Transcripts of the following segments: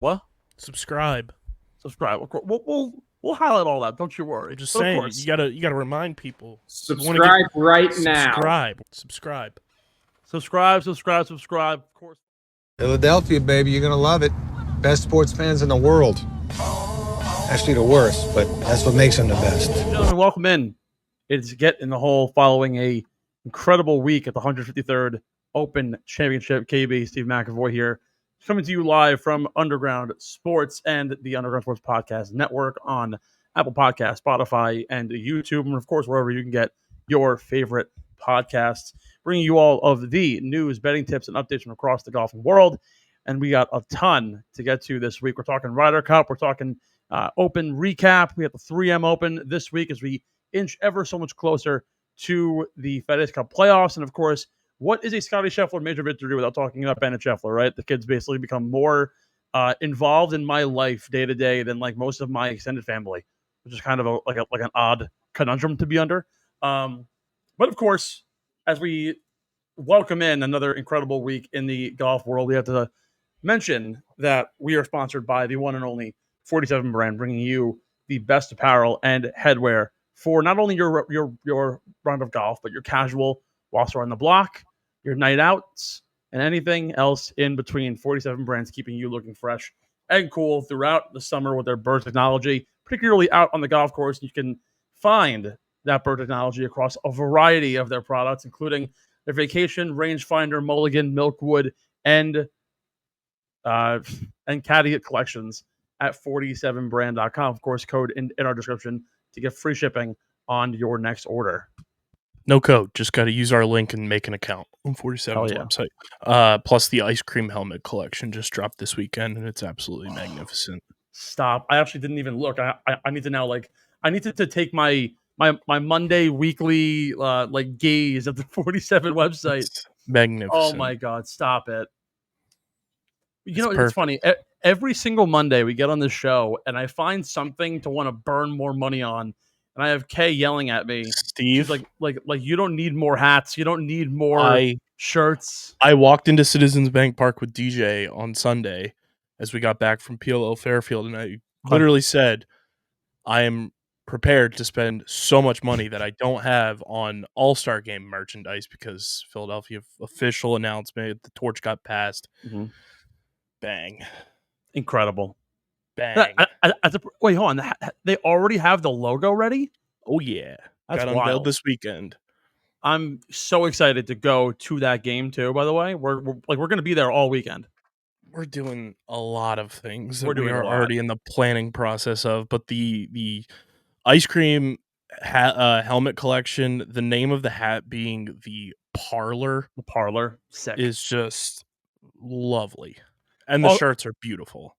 What? Subscribe. Subscribe. We'll highlight all that. Don't you worry. I'm just But of saying, course, you gotta remind people. You want to get Subscribe right now. subscribe. subscribe. Of course. Philadelphia, baby, you're gonna love it. Best sports fans in the world. Actually, the worst, but that's what makes them the best. Gentlemen, welcome in. It's Get in the Hole following a incredible week at the 153rd Open Championship. KB, Steve McAvoy here, coming to you live from Underground Sports and the Underground Sports Podcast Network on Apple Podcasts, Spotify, and YouTube, and of course, wherever you can get your favorite podcasts. Bringing you all of the news, betting tips, and updates from across the golfing world. And we got a ton to get to this week. We're talking Ryder Cup. We're talking Open recap. We have the 3M Open this week as we inch ever so much closer to the FedEx Cup playoffs. And of course, what is a Scottie Scheffler major victory without talking about Bennett Scheffler, right? The kid's basically become more involved in my life day to day than like most of my extended family, which is kind of like an odd conundrum to be under. But of course, as we welcome in another incredible week in the golf world, we have to mention that we are sponsored by the one and only 47 brand, bringing you the best apparel and headwear for not only your round of golf, but your casual whilst we're on the block, your night outs, and anything else in between. 47 brands keeping you looking fresh and cool throughout the summer with their bird technology, particularly out on the golf course. You can find that bird technology across a variety of their products, including their vacation, rangefinder, mulligan, milkwood, and Caddy collections at 47brand.com. Of course, code in our description to get free shipping on your next order. No code. Just got to use our link and make an account on 47's website. Plus, the ice cream helmet collection just dropped this weekend, and it's absolutely magnificent. Stop! I actually didn't even look. I need to now I need to take my Monday weekly gaze at the 47 website. It's magnificent. Oh my god! Stop it. It's funny. Every single Monday we get on this show, and I find something to want to burn more money on, and I have Kay yelling at me. Steve, she's like you don't need more hats. You don't need more shirts. I walked into Citizens Bank Park with DJ on Sunday as we got back from PLL Fairfield, and I literally said, I am prepared to spend so much money that I don't have on All-Star Game merchandise because Philadelphia official announcement, the torch got passed. Mm-hmm. Bang. Incredible. Bang. Wait, hold on. They already have the logo ready? Oh, yeah. That's got unveiled this weekend. I'm so excited to go to that game, too, by the way. We're going to be there all weekend. We're doing a lot of things that we are already in the planning process of, but the ice cream helmet collection, the name of the hat being the Parlor. The Parlor. Sick. Is just lovely. And the shirts are beautiful.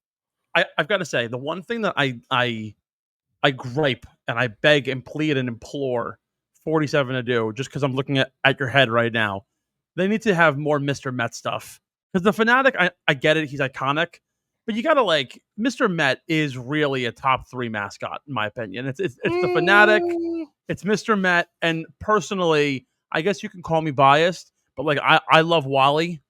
I've got to say, the one thing that I gripe and I beg and plead and implore 47 to do, just because I'm looking at your head right now, they need to have more Mr. Met stuff. Because the Fanatic, I get it, he's iconic, but you gotta Mr. Met is really a top 3 mascot, in my opinion. It's the Fanatic, it's Mr. Met, and personally, I guess you can call me biased, but I love Wally.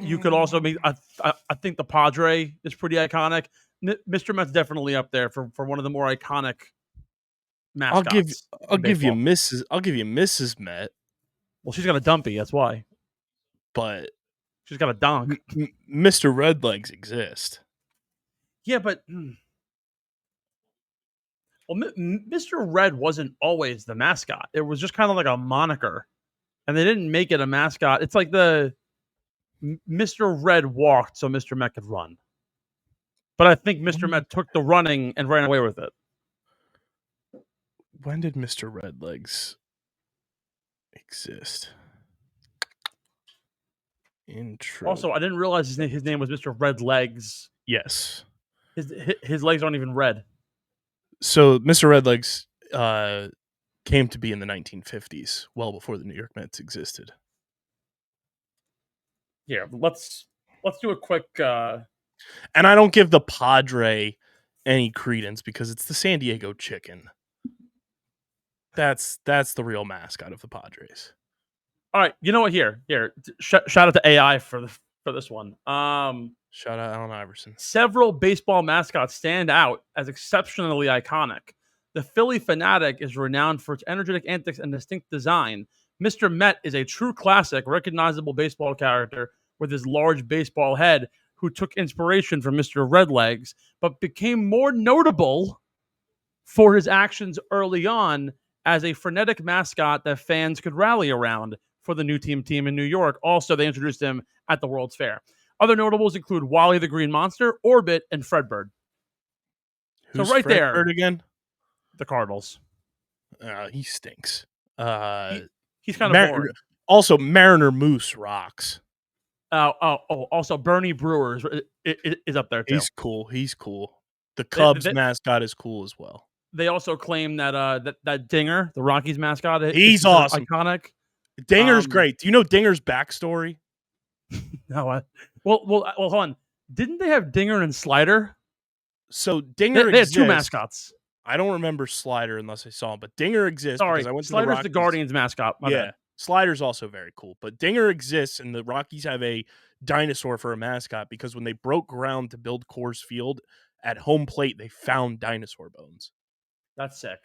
You could also make. I think the Padre is pretty iconic. Mr. Met's definitely up there for one of the more iconic mascots. I'll give you Mrs. Met. Well, she's got a dumpy, that's why. But she's got a donk. Mr. Redlegs exist. Yeah, but Mr. Red wasn't always the mascot. It was just kind of like a moniker, and they didn't make it a mascot. It's like the Mr. Red walked so Mr. Met could run. But I think Mr. Met took the running and ran away with it. When did Mr. Redlegs exist? Intro. Also, I didn't realize his name was Mr. Red Legs. Yes. His legs aren't even red. So Mr. Redlegs came to be in the 1950s, well before the New York Mets existed. Yeah, let's do a quick. And I don't give the Padre any credence because it's the San Diego Chicken. That's the real mascot of the Padres. All right, you know what? Here. Shout out to AI for for this one. Shout out Allen Iverson. Several baseball mascots stand out as exceptionally iconic. The Philly Fanatic is renowned for its energetic antics and distinct design. Mr. Met is a true classic, recognizable baseball character with his large baseball head who took inspiration from Mr. Redlegs, but became more notable for his actions early on as a frenetic mascot that fans could rally around for the new team in New York. Also, they introduced him at the World's Fair. Other notables include Wally the Green Monster, Orbit, and Fredbird. Who's so right Fredbird there, again? The Cardinals. He stinks. He's kind of boring. Also, Mariner Moose rocks. Also, Bernie Brewers is up there too. He's cool. The Cubs mascot is cool as well. They also claim that that Dinger, the Rockies mascot, he's awesome, iconic. Dinger's great. Do you know Dinger's backstory? No. Well, hold on. Didn't they have Dinger and Slider? So Dinger they had two mascots. I don't remember Slider unless I saw him, but Dinger exists. Sorry, because I went Slider's to the Guardians mascot. My bad. Slider's also very cool, but Dinger exists, and the Rockies have a dinosaur for a mascot because when they broke ground to build Coors Field at home plate, they found dinosaur bones. That's sick.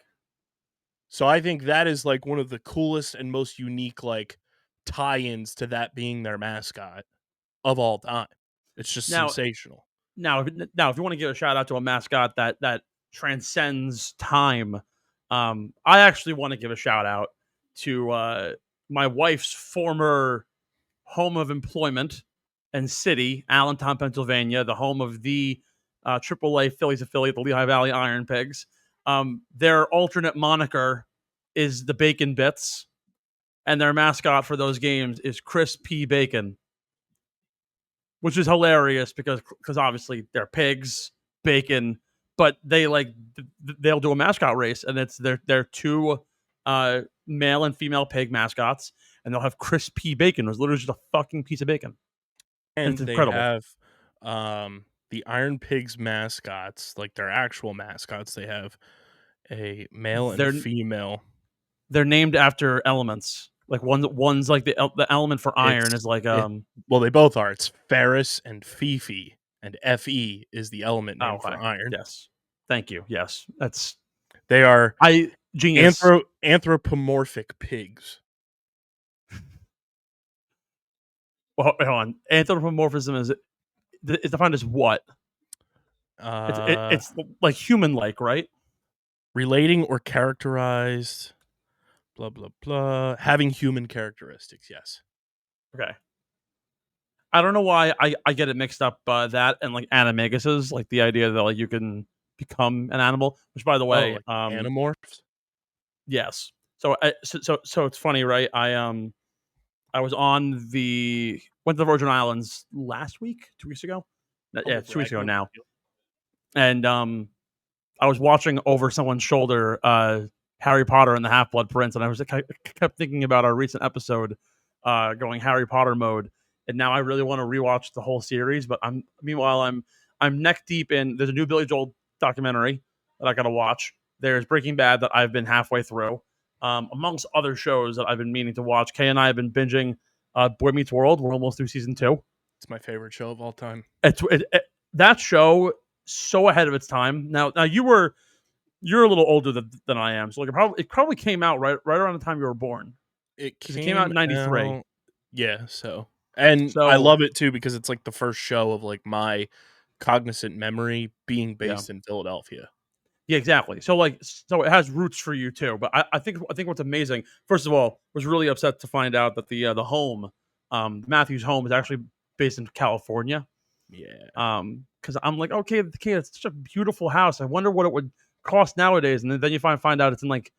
So I think that is like one of the coolest and most unique like tie-ins to that being their mascot of all time. It's just sensational. Now, if you want to give a shout out to a mascot that transcends time, I actually want to give a shout out to my wife's former home of employment and city, Allentown, Pennsylvania, the home of the AAA Phillies affiliate, the Lehigh Valley Iron Pigs. Their alternate moniker is the Bacon Bits, and their mascot for those games is Chris P. Bacon, which is hilarious because obviously they're pigs, bacon, but they'll do a mascot race, and it's their two male and female pig mascots, and they'll have Chris P. Bacon, who's literally just a fucking piece of bacon. And it's incredible. They have the Iron Pigs mascots, like their actual mascots. They have a male and a female. They're named after elements. Like one's like the element for iron is like well, they both are. It's Ferris and Fifi, and Fe is the element name for iron. Yes, thank you. Yes, they are genius. Anthropomorphic pigs. Well, hold on. Anthropomorphism is defined as what? It's like human-like, right? Relating or characterized. Blah, blah, blah. Having human characteristics, yes. Okay. I don't know why I get it mixed up, that and like animaguses, like the idea that like you can become an animal, which by the way... like animorphs? Yes. So it's funny, right? I was went to the Virgin Islands last week, 2 weeks ago? Yeah, 2 weeks ago now. And I was watching over someone's shoulder Harry Potter and the Half-Blood Prince, and I kept thinking about our recent episode going Harry Potter mode, and now I really want to rewatch the whole series, but meanwhile I'm neck deep in, there's a new Billy Joel documentary that I gotta watch. There's Breaking Bad that I've been halfway through, amongst other shows that I've been meaning to watch. Kay and I have been binging Boy Meets World. We're almost through season 2. It's my favorite show of all time. That show, so ahead of its time. Now you're a little older than I am, so it probably came out right around the time you were born. It came out in 93. Yeah, so I love it too because it's like the first show of like my cognizant memory being based in Philadelphia. Yeah, exactly. So it has roots for you too. But I think what's amazing, first of all, was really upset to find out that the home, Matthew's home, is actually based in California. Yeah. Because I'm like, okay, it's such a beautiful house. I wonder what it would cost nowadays, and then you find out it's in like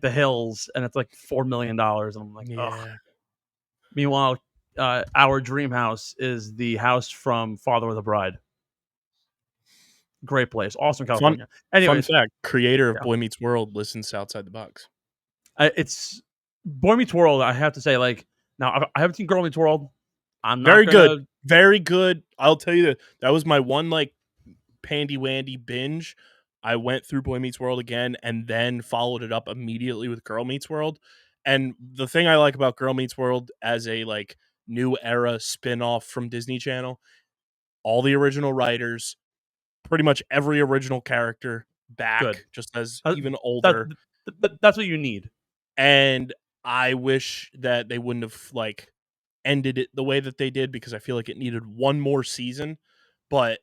the hills, and it's like $4 million, and I'm like, ugh. Meanwhile, our dream house is the house from Father of the Bride. Great place, awesome California. Anyways, fun fact: creator of Boy Meets World listens to Outside the Box. It's Boy Meets World. I have to say, now I haven't seen Girl Meets World. I'm not very good. I'll tell you that was my one pandy wandy binge. I went through Boy Meets World again and then followed it up immediately with Girl Meets World. And the thing I like about Girl Meets World as a new era spin-off from Disney Channel. All the original writers, pretty much every original character back, Good. just as Uh, even older. That's what you need. And I wish that they wouldn't have like ended it the way that they did, because I feel like it needed one more season. But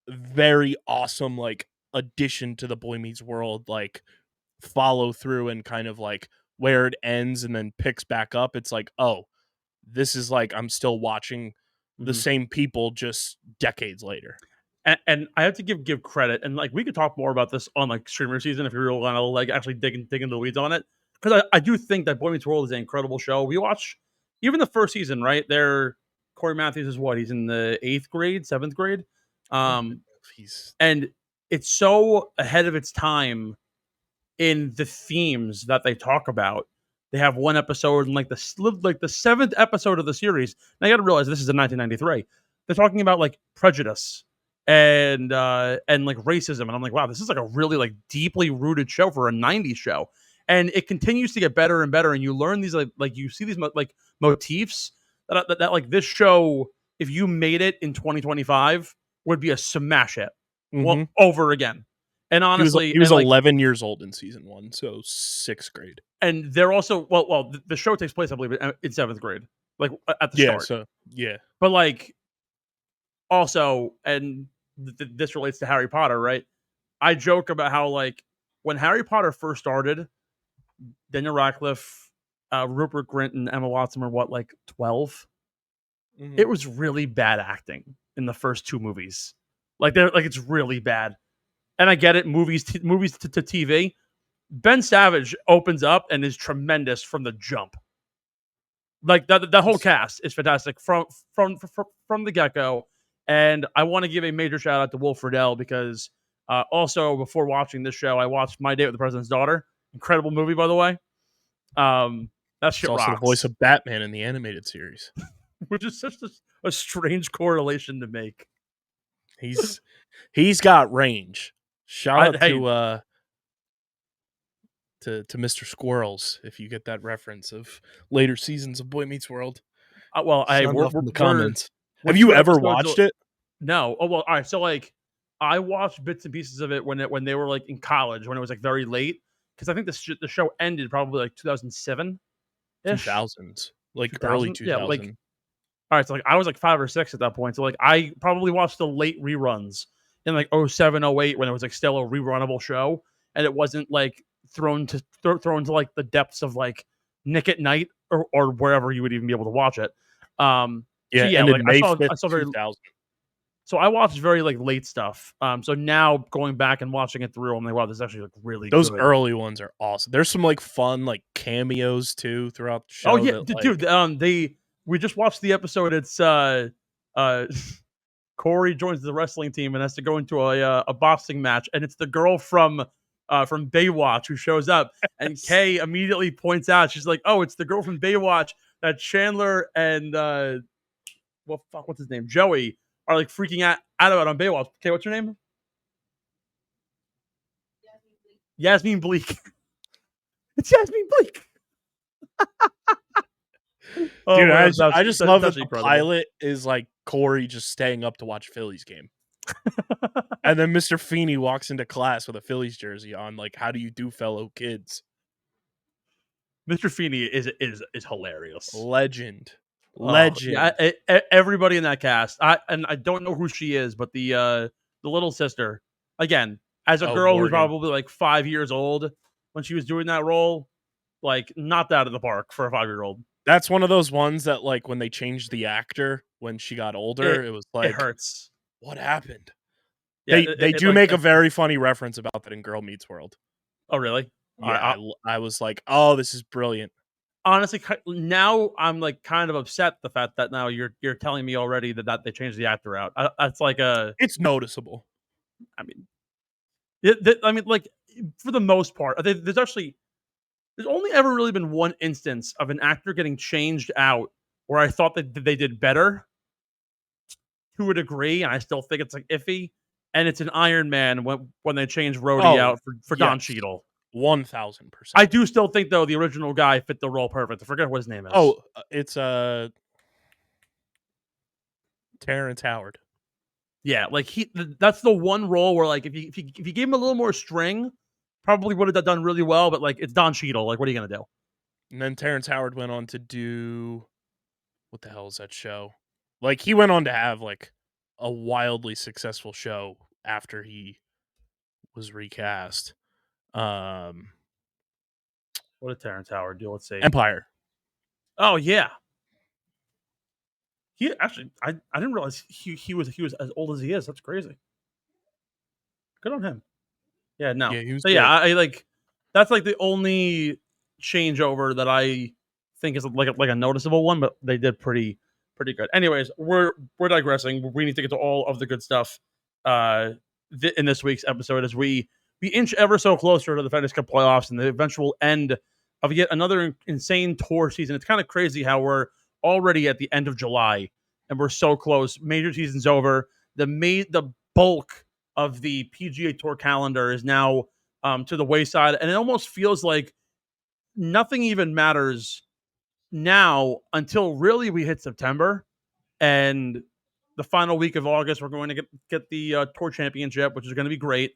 very awesome like addition to the Boy Meets World, like follow through and kind of like where it ends and then picks back up. It's like, oh, this is like I'm still watching the same people just decades later. And I have to give credit, and like we could talk more about this on like streamer season if you really want to like actually dig into the weeds on it, because I do think that Boy Meets World is an incredible show. We watch even the first season, right? There, Corey Matthews is what, he's in the 8th grade, 7th grade, He's and it's so ahead of its time in the themes that they talk about. They have one episode in like the 7th episode of the series. Now you got to realize this is in 1993. They're talking about like prejudice and like racism, and I'm like, wow, this is like a really like deeply rooted show for a 90s show, and it continues to get better and better, and you learn these like you see these like motifs that like this show, if you made it in 2025, would be a smash hit well over again. And honestly, he was and, like, 11 years old in season 1, so 6th grade. and they're also the show takes place, I believe, in 7th grade, like at the start. So yeah, but like also, and this relates to Harry Potter, right? I joke about how like when Harry Potter first started, Daniel Radcliffe, Rupert Grint, and Emma Watson were what, like 12. It was really bad acting in the first 2 movies. Like they're like it's really bad. And I get it, movies to TV. Ben Savage opens up and is tremendous from the jump. Like the whole cast is fantastic from the get-go. And I want to give a major shout out to Will Friedle, because also before watching this show, I watched My Date with the President's Daughter. Incredible movie, by the way. That shit he's also rocks. the voice of Batman in the animated series, which is such a strange correlation to make. He's got range. Shout out to Mr. Squirrels, if you get that reference of later seasons of Boy Meets World. Well, we're in the comments. Have you ever watched it? No. Oh well. All right. So like, I watched bits and pieces of it when they were like in college, when it was like very late, because I think the show ended probably like 2007. 2000s, like 2000? early 2000s. Yeah, like, all right, so like I was like 5 or 6 at that point. So like I probably watched the late reruns in like 07, 08 when it was like still a rerunnable show, and it wasn't like thrown to like the depths of like Nick at Night or wherever you would even be able to watch it. Yeah, so yeah, ended like May I saw 2000. So I watched very like late stuff. So now going back and watching it through, I'm like, wow, this is actually like really Those good. early ones are awesome. There's some like fun like cameos too throughout the show. Oh yeah, that, dude. We just watched the episode. It's Corey joins the wrestling team and has to go into a boxing match, and it's the girl from Baywatch who shows up, and Kay immediately points out, she's like, oh, it's the girl from Baywatch that Chandler and what's his name, Joey, are like freaking out about on Baywatch. Okay, what's your name? Yasmin Bleak. It's Yasmin Bleak. Dude, I just love that the pilot is like Corey just staying up to watch Phillies game. And then Mr. Feeney walks into class with a Phillies jersey on, like, how do you do, fellow kids? Mr. Feeney is hilarious. Legend. Yeah, everybody in that cast. I don't know who she is, but the little sister, again, as a girl who's probably like 5 years old when she was doing that role, like knocked out of the park for a 5-year-old. That's one of those ones that, like, when they changed the actor when she got older, it was like, it hurts. What happened? Yeah, they do make a very funny reference about that in Girl Meets World. Oh, really? Yeah, I was like, oh, this is brilliant. Honestly, now I'm like kind of upset the fact that now you're telling me already that they changed the actor out. That's like it's noticeable. I mean, like for the most part, there's only ever really been one instance of an actor getting changed out where I thought that they did better to a degree, and I still think it's like iffy. And it's an Iron Man when they changed Rhodey out for Don Cheadle. 1000%. I do still think though the original guy fit the role perfect. I forget what his name is. It's Terrence Howard. Yeah, like that's the one role where like if you gave him a little more string, probably would have done really well. But like it's Don Cheadle. Like what are you gonna do? And then Terrence Howard went on to do what the hell is that show? Like he went on to have like a wildly successful show after he was recast. What did Terrence Howard do? Let's see. Empire. Oh yeah, he actually I didn't realize he was as old as he is. That's crazy. Good on him. Yeah, no. Yeah, he was So yeah, great. I like that's like the only changeover that I think is like a noticeable one, but they did pretty good. Anyways, we're digressing. We need to get to all of the good stuff in this week's episode as we inch ever so closer to the FedEx Cup playoffs and the eventual end of yet another insane tour season. It's kind of crazy how we're already at the end of July and we're so close. Major season's over. The bulk of the PGA Tour calendar is now to the wayside, and it almost feels like nothing even matters now until really we hit September and the final week of August. We're going to get the Tour Championship, which is going to be great,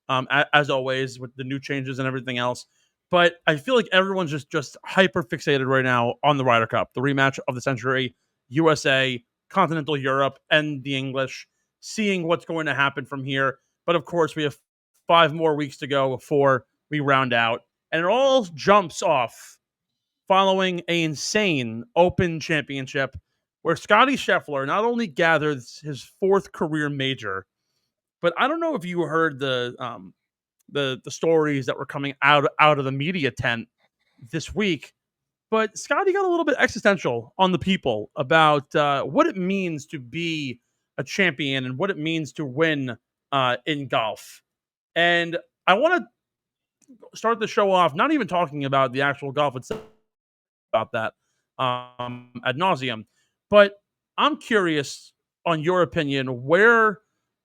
as always with the new changes and everything else. But I feel like everyone's just hyper fixated right now on the Ryder Cup, the rematch of the century, USA, continental Europe, and the English, seeing what's going to happen from here. But of course, we have 5 more weeks to go before we round out. And it all jumps off following an insane Open Championship where Scottie Scheffler not only gathered his 4th career major, but I don't know if you heard the stories that were coming out of the media tent this week, but Scottie got a little bit existential on the people about what it means to be a champion and what it means to win in golf. And I want to start the show off not even talking about the actual golf itself, about that ad nauseum, but I'm curious on your opinion where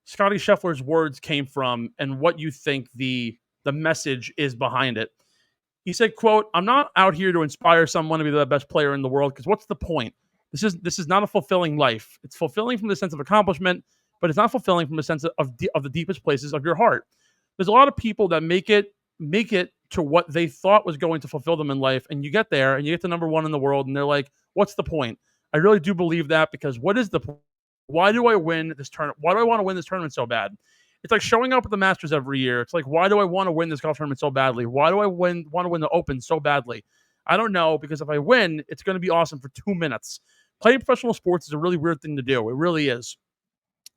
Scottie Scheffler's words came from and what you think the message is behind it. He said, quote, "I'm not out here to inspire someone to be the best player in the world because what's the point? This is not a fulfilling life. It's fulfilling from the sense of accomplishment, but it's not fulfilling from the sense of the deepest places of your heart. There's a lot of people that make it to what they thought was going to fulfill them in life, and you get there and you get to number 1 in the world, and they're like, what's the point? I really do believe that because what is the point? Why do I win this tournament? Why do I want to win this tournament so bad? It's like showing up at the Masters every year. It's like, why do I want to win this golf tournament so badly? Why do I want to win the Open so badly? I don't know, because if I win, it's going to be awesome for 2 minutes. Playing professional sports is a really weird thing to do. It really is.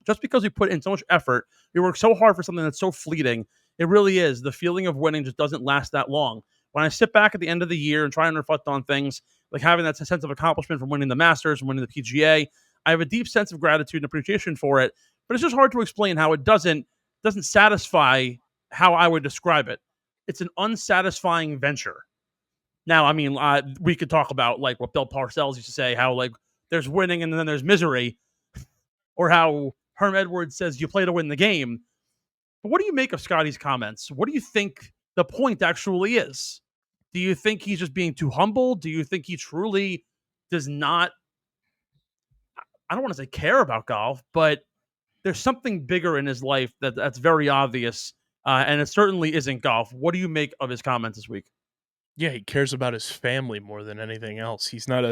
Just because we put in so much effort, we work so hard for something that's so fleeting, it really is. The feeling of winning just doesn't last that long. When I sit back at the end of the year and try and reflect on things, like having that sense of accomplishment from winning the Masters, from winning the PGA, I have a deep sense of gratitude and appreciation for it. But it's just hard to explain how it doesn't satisfy how I would describe it. It's an unsatisfying venture. Now, I mean, we could talk about like what Bill Parcells used to say, how like there's winning and then there's misery, or how Herm Edwards says you play to win the game. But what do you make of Scottie's comments? What do you think the point actually is? Do you think he's just being too humble? Do you think he truly does not, I don't want to say care about golf, but there's something bigger in his life that's very obvious, and it certainly isn't golf. What do you make of his comments this week? Yeah, he cares about his family more than anything else. He's Big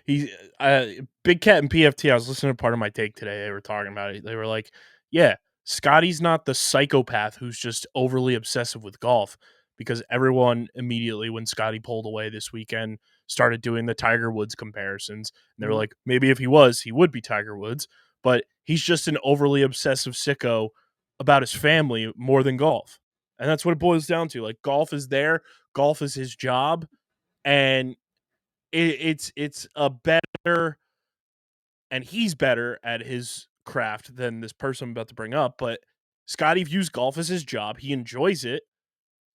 Cat and PFT. I was listening to part of my take today. They were talking about it. They were like, "Yeah, Scottie's not the psychopath who's just overly obsessive with golf." Because everyone immediately, when Scottie pulled away this weekend, started doing the Tiger Woods comparisons. And they were like, maybe if he was, he would be Tiger Woods. But he's just an overly obsessive sicko about his family more than golf. And that's what it boils down to. Like, golf is there. Golf is his job, and it's a better, and he's better at his craft than this person I'm about to bring up. But Scottie views golf as his job. He enjoys it,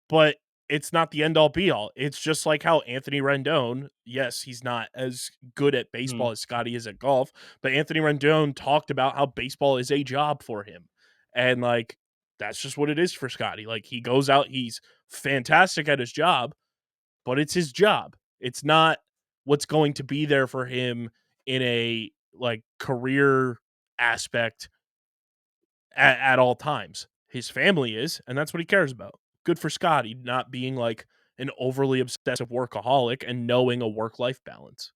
but it's not the end all be all. It's just like how Anthony Rendon, yes, he's not as good at baseball as Scottie is at golf, but Anthony Rendon talked about how baseball is a job for him. And like, that's just what it is for Scottie. Like, he goes out, he's fantastic at his job, but it's his job. It's not what's going to be there for him in a like career aspect at all times. His family is, and that's what he cares about. Good for Scottie, not being like an overly obsessive workaholic and knowing a work-life balance.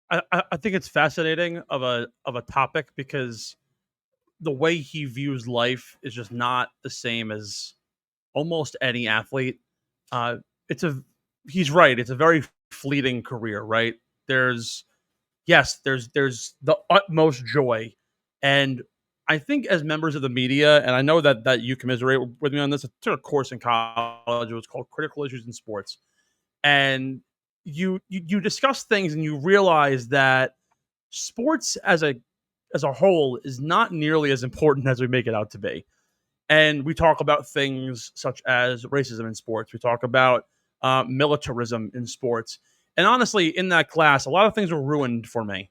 I think it's fascinating of a topic because the way he views life is just not the same as almost any athlete. Uh, it's a he's right. It's a very fleeting career, right? There's there's the utmost joy, and I think as members of the media, and I know that you commiserate with me on this. I took a course in college. It was called Critical Issues in Sports, and you discuss things and you realize that sports as a whole is not nearly as important as we make it out to be. And we talk about things such as racism in sports. We talk about militarism in sports. And honestly, in that class, a lot of things were ruined for me.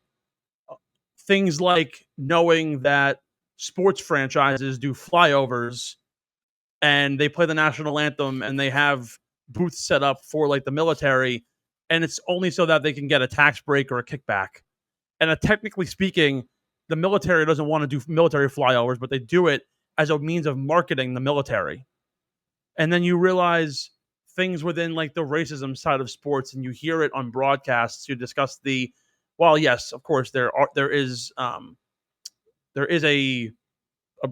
Things like knowing that sports franchises do flyovers and they play the national anthem and they have booths set up for like the military, and it's only so that they can get a tax break or a kickback. And technically speaking, the military doesn't want to do military flyovers, but they do it as a means of marketing the military. And then you realize things within like the racism side of sports, and you hear it on broadcasts. You discuss well, yes, of course, there is a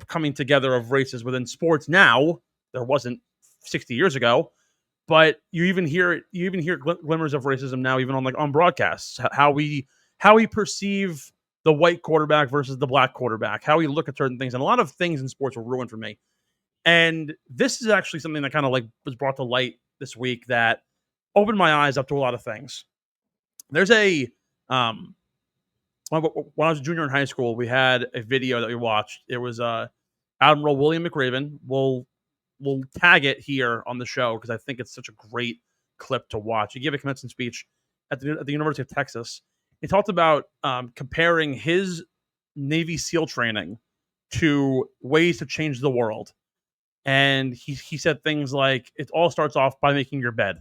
coming together of races within sports now. There wasn't 60 years ago, but you even hear glimmers of racism now, even on broadcasts. How we perceive the white quarterback versus the black quarterback, how we look at certain things, and a lot of things in sports were ruined for me. And this is actually something that kind of like was brought to light this week that opened my eyes up to a lot of things. There's when I was a junior in high school, we had a video that we watched. It was Admiral William McRaven. We'll tag it here on the show because I think it's such a great clip to watch. He gave a commencement speech at the University of Texas. He talked about comparing his Navy SEAL training to ways to change the world. And he said things like, it all starts off by making your bed.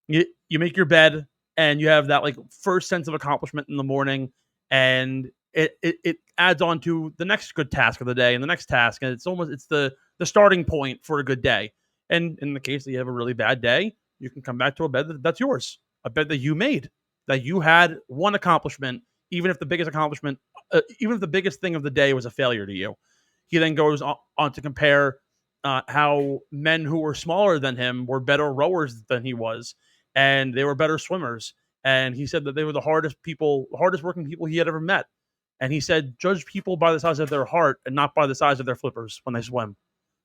You make your bed and you have that like first sense of accomplishment in the morning, and it adds on to the next good task of the day and the next task, and it's the starting point for a good day. And in the case that you have a really bad day, you can come back to a bed that's yours, a bed that you made, that you had one accomplishment, even if the biggest thing of the day was a failure to you. He then goes on to compare how men who were smaller than him were better rowers than he was, and they were better swimmers. And he said that they were the hardest working people he had ever met. And he said, judge people by the size of their heart and not by the size of their flippers when they swim.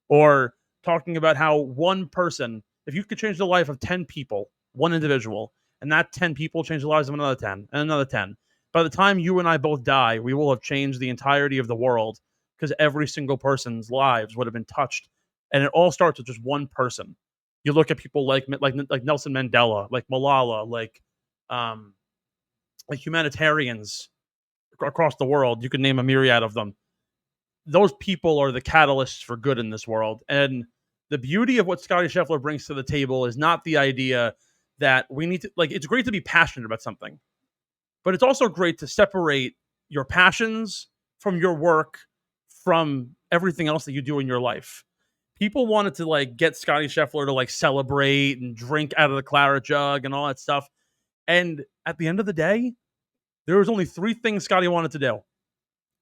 Or talking about how one person, if you could change the life of 10 people, one individual, and that 10 people change the lives of another 10 and another 10, by the time you and I both die, we will have changed the entirety of the world, because every single person's lives would have been touched. And it all starts with just one person. You look at people like Nelson Mandela, like Malala, like humanitarians across the world. You could name a myriad of them. Those people are the catalysts for good in this world. And the beauty of what Scottie Scheffler brings to the table is not the idea that we need to, like, it's great to be passionate about something, but it's also great to separate your passions from your work, from everything else that you do in your life. People wanted to like get Scottie Scheffler to like celebrate and drink out of the claret jug and all that stuff. And at the end of the day, there was only three things Scottie wanted to do.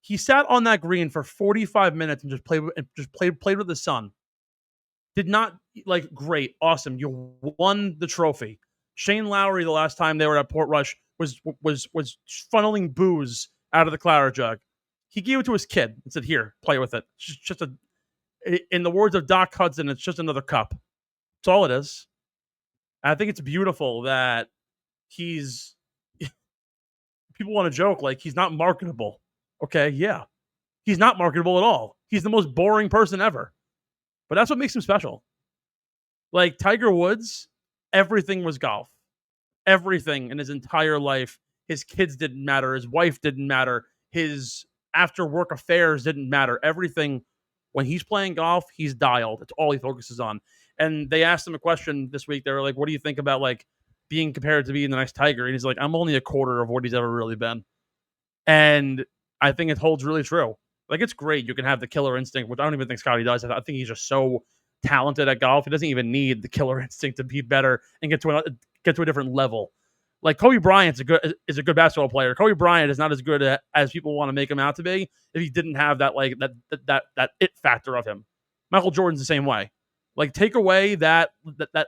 He sat on that green for 45 minutes and just played with the sun. Did not like, great, awesome. You won the trophy. Shane Lowry, the last time they were at Portrush, was funneling booze out of the claret jug. He gave it to his kid and said, "Here, play with it." It's just in the words of Doc Hudson, it's just another cup. That's all it is. And I think it's beautiful that people want to joke like he's not marketable. Okay, yeah. He's not marketable at all. He's the most boring person ever. But that's what makes him special. Like Tiger Woods, everything was golf. Everything in his entire life. His kids didn't matter. His wife didn't matter. His after work affairs didn't matter. Everything, when he's playing golf, he's dialed. It's all he focuses on. And they asked him a question this week. They were like, what do you think about like being compared to being the next Tiger? And he's like, I'm only a quarter of what he's ever really been. And I think it holds really true. Like, it's great. You can have the killer instinct, which I don't even think Scotty does. I think he's just so talented at golf. He doesn't even need the killer instinct to be better and get to a different level. Like, Kobe Bryant is a good basketball player. Kobe Bryant is not as good as people want to make him out to be if he didn't have that that it factor of him. Michael Jordan's the same way. Like, take away that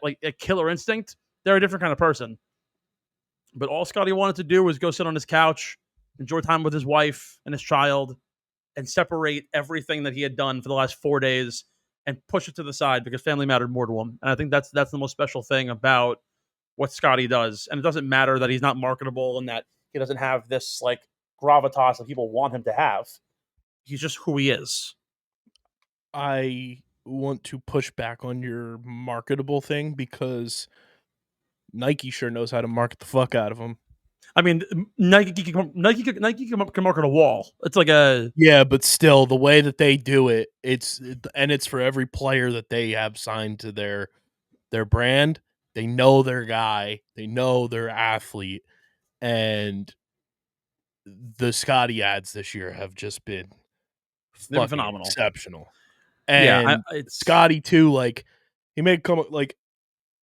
like a killer instinct, they're a different kind of person. But all Scotty wanted to do was go sit on his couch, enjoy time with his wife and his child, and separate everything that he had done for the last 4 days and push it to the side because family mattered more to him. And I think that's the most special thing about what Scotty does. And it doesn't matter that he's not marketable and that he doesn't have this like gravitas that people want him to have. He's just who he is. I want to push back on your marketable thing because Nike sure knows how to market the fuck out of him. I mean, Nike can market a wall. It's like a yeah, but still, the way that they do it, it's for every player that they have signed to their brand. They know their guy, they know their athlete, and the Scotty ads this year have just been fucking phenomenal, exceptional. And Scotty too, like he made come like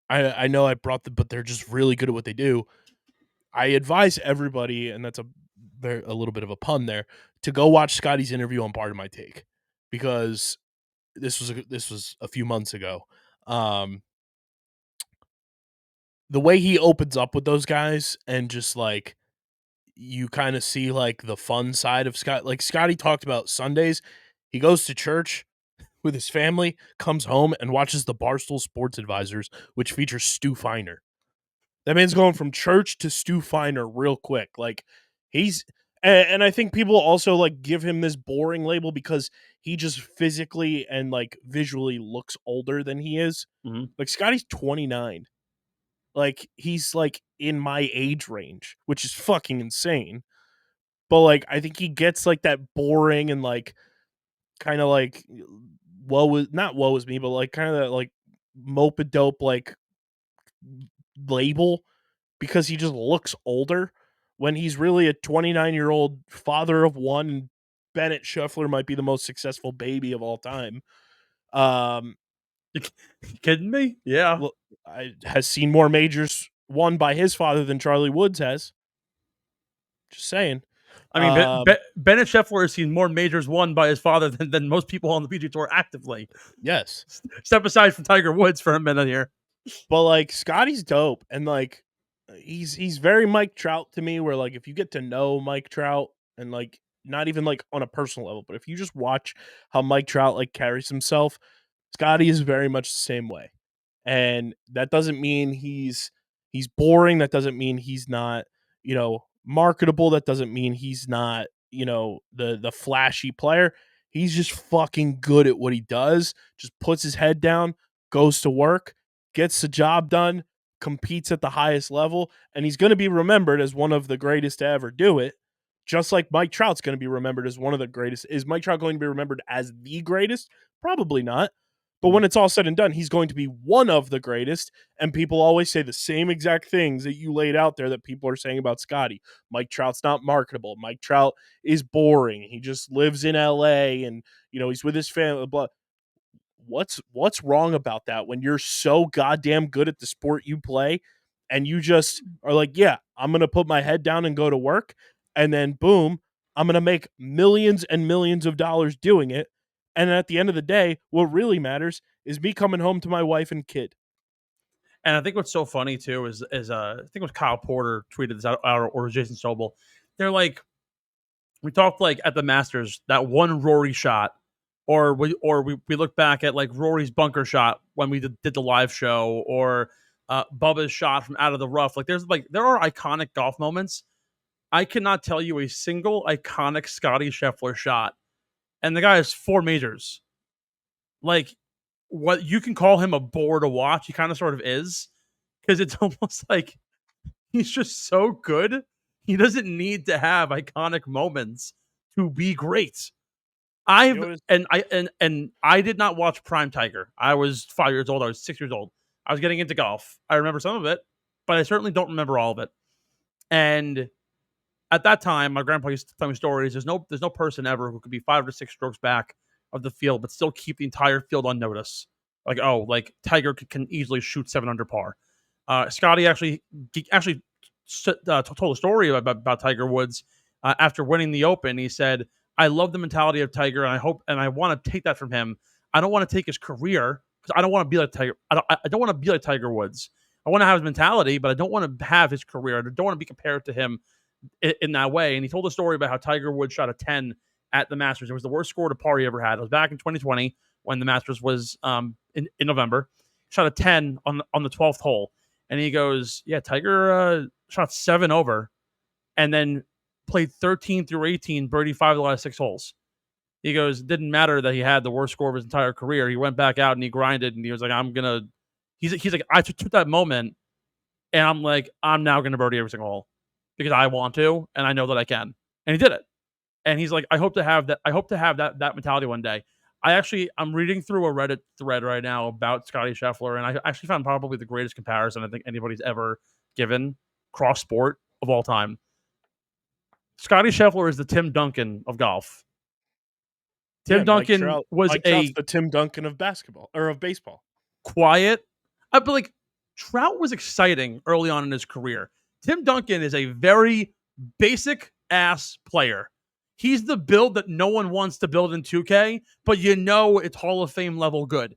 I know I brought but they're just really good at what they do. I advise everybody, and that's a little bit of a pun there, to go watch Scotty's interview on Pardon My Take, because this was a few months ago. The way he opens up with those guys, and just like you kind of see like the fun side of Scott. Like Scotty talked about Sundays, he goes to church with his family, comes home and watches the Barstool Sports Advisors, which features Stu Feiner. That man's going from church to Stu Feiner real quick. Like and I think people also like give him this boring label because he just physically and like visually looks older than he is. Mm-hmm. Like Scotty's 29. Like he's like in my age range, which is fucking insane. But like I think he gets like that boring and like kind of like not woe is me, but like kind of that like mope dope like label because he just looks older when he's really a 29-year-old father of one. And Bennett Scheffler might be the most successful baby of all time. You kidding me? Yeah. Has seen more majors won by his father than Charlie Woods has. Just saying. I mean, Bennett Scheffler has seen more majors won by his father than most people on the PGA Tour actively. Yes. Step aside from Tiger Woods for a minute here. But like Scotty's dope, and like he's very Mike Trout to me, where like if you get to know Mike Trout, and like not even like on a personal level, but if you just watch how Mike Trout like carries himself, Scotty is very much the same way. And that doesn't mean he's boring. That doesn't mean he's not, marketable. That doesn't mean he's not, the flashy player. He's just fucking good at what he does. Just puts his head down, goes to work, gets the job done, competes at the highest level, and he's going to be remembered as one of the greatest to ever do it. Just like Mike Trout's going to be remembered as one of the greatest. Is Mike Trout going to be remembered as the greatest? Probably not. But when it's all said and done, he's going to be one of the greatest. And people always say the same exact things that you laid out there that people are saying about Scotty. Mike Trout's not marketable. Mike Trout is boring. He just lives in LA and, he's with his family. Blah. What's wrong about that when you're so goddamn good at the sport you play and you just are like, yeah, I'm going to put my head down and go to work. And then boom, I'm going to make millions and millions of dollars doing it. And at the end of the day, what really matters is me coming home to my wife and kid. And I think what's so funny too is I think it was Kyle Porter tweeted this out, or Jason Sobel. They're like, we talked like at the Masters, that one Rory shot, or we look back at like Rory's bunker shot when we did the live show, or Bubba's shot from out of the rough. Like there are iconic golf moments. I cannot tell you a single iconic Scottie Scheffler shot. And the guy has 4 majors. Like, what you can call him a bore to watch, he kind of sort of is, because it's almost like he's just so good. He doesn't need to have iconic moments to be great. I did not watch Prime Tiger. I was 5 years old. I was 6 years old. I was getting into golf. I remember some of it, but I certainly don't remember all of it. And at that time, my grandpa used to tell me stories. There's no person ever who could be 5 to 6 strokes back of the field, but still keep the entire field on notice. Like Tiger can easily shoot 7 under par. Scottie actually told a story about Tiger Woods after winning the Open. He said, "I love the mentality of Tiger, and I hope and I want to take that from him. I don't want to take his career because I don't want to be like Tiger. I don't want to be like Tiger Woods. I want to have his mentality, but I don't want to have his career. I don't want to be compared to him in that way." And he told a story about how Tiger Woods shot a 10 at the Masters. It was the worst score to par he ever had. It was back in 2020 when the Masters was in November. Shot a 10 on the 12th hole. And he goes, yeah, Tiger shot 7 over and then played 13 through 18, birdie 5 of the last 6 holes. He goes, it didn't matter that he had the worst score of his entire career. He went back out and he grinded and he was like, he's like, I took that moment and I'm like, I'm now going to birdie every single hole because I want to and I know that I can. And he did it. And he's like, I hope to have that mentality one day. I'm reading through a Reddit thread right now about Scottie Scheffler, and I actually found probably the greatest comparison I think anybody's ever given cross sport of all time. Scottie Scheffler is the Tim Duncan of golf. Tim Duncan was the Tim Duncan of basketball or of baseball. Quiet, but like Trout was exciting early on in his career. Tim Duncan is a very basic ass player. He's the build that no one wants to build in 2K, but it's Hall of Fame level good.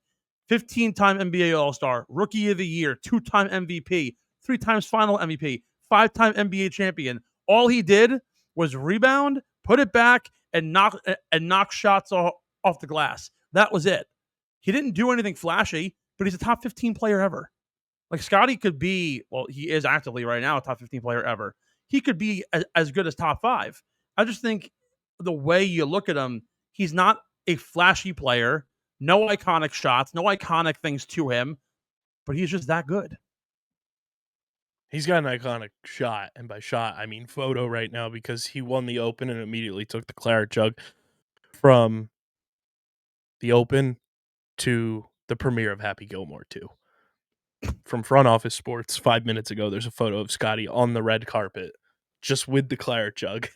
15-time NBA All-Star, Rookie of the Year, 2-time MVP, 3 times Final MVP, 5-time NBA champion. All he did was rebound, put it back, and knock shots off the glass. That was it. He didn't do anything flashy, but he's a top 15 player ever. Like Scottie could be, well, he is actively right now a top 15 player ever. He could be as good as top 5. I just think the way you look at him, he's not a flashy player, no iconic shots, no iconic things to him, but he's just that good. He's got an iconic shot, and by shot, I mean photo right now because he won the Open and immediately took the claret jug from the Open to the premiere of Happy Gilmore 2. From Front Office Sports 5 minutes ago, there's a photo of Scottie on the red carpet just with the claret jug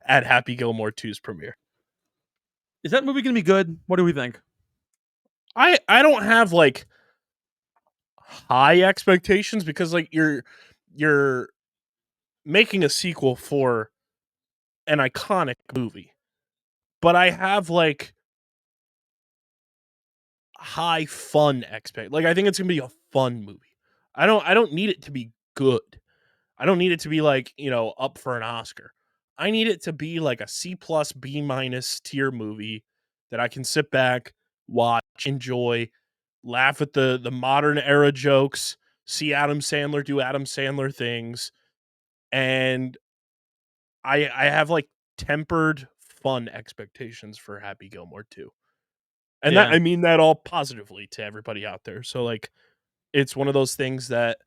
at Happy Gilmore 2's premiere. Is that movie going to be good? What do we think? I don't have like high expectations because like you're making a sequel for an iconic movie. But I have like high fun expect. Like I think it's going to be a fun movie. I don't need it to be good. I don't need it to be like, up for an Oscar. I need it to be like a C+, B- tier movie that I can sit back, watch, enjoy, laugh at the modern era jokes, see Adam Sandler do Adam Sandler things, and I have like tempered fun expectations for Happy Gilmore 2. And that I mean that all positively to everybody out there. So like it's one of those things that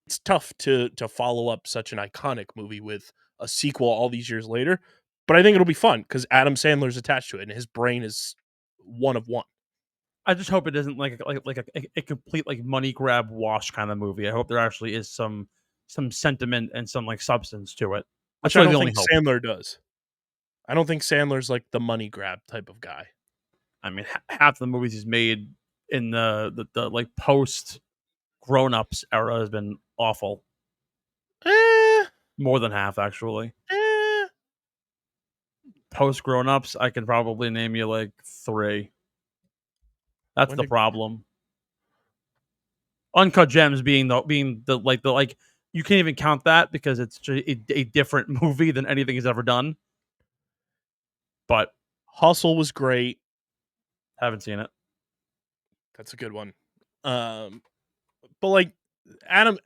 it's tough to follow up such an iconic movie with a sequel all these years later, but I think it'll be fun because Adam Sandler's attached to it and his brain is one of one. I just hope it isn't like a complete like money grab wash kind of movie. I hope there actually is some sentiment and some like substance to it. Which I don't think Sandler does. I don't think Sandler's like the money grab type of guy. I mean, half the movies he's made in the like post Grown-Ups era has been awful. More than half, actually. Post Grown-Ups, I can probably name you like 3. That's the problem. Uncut Gems being the you can't even count that because it's a different movie than anything he's ever done. But Hustle was great. Haven't seen it. That's a good one. But like Adam,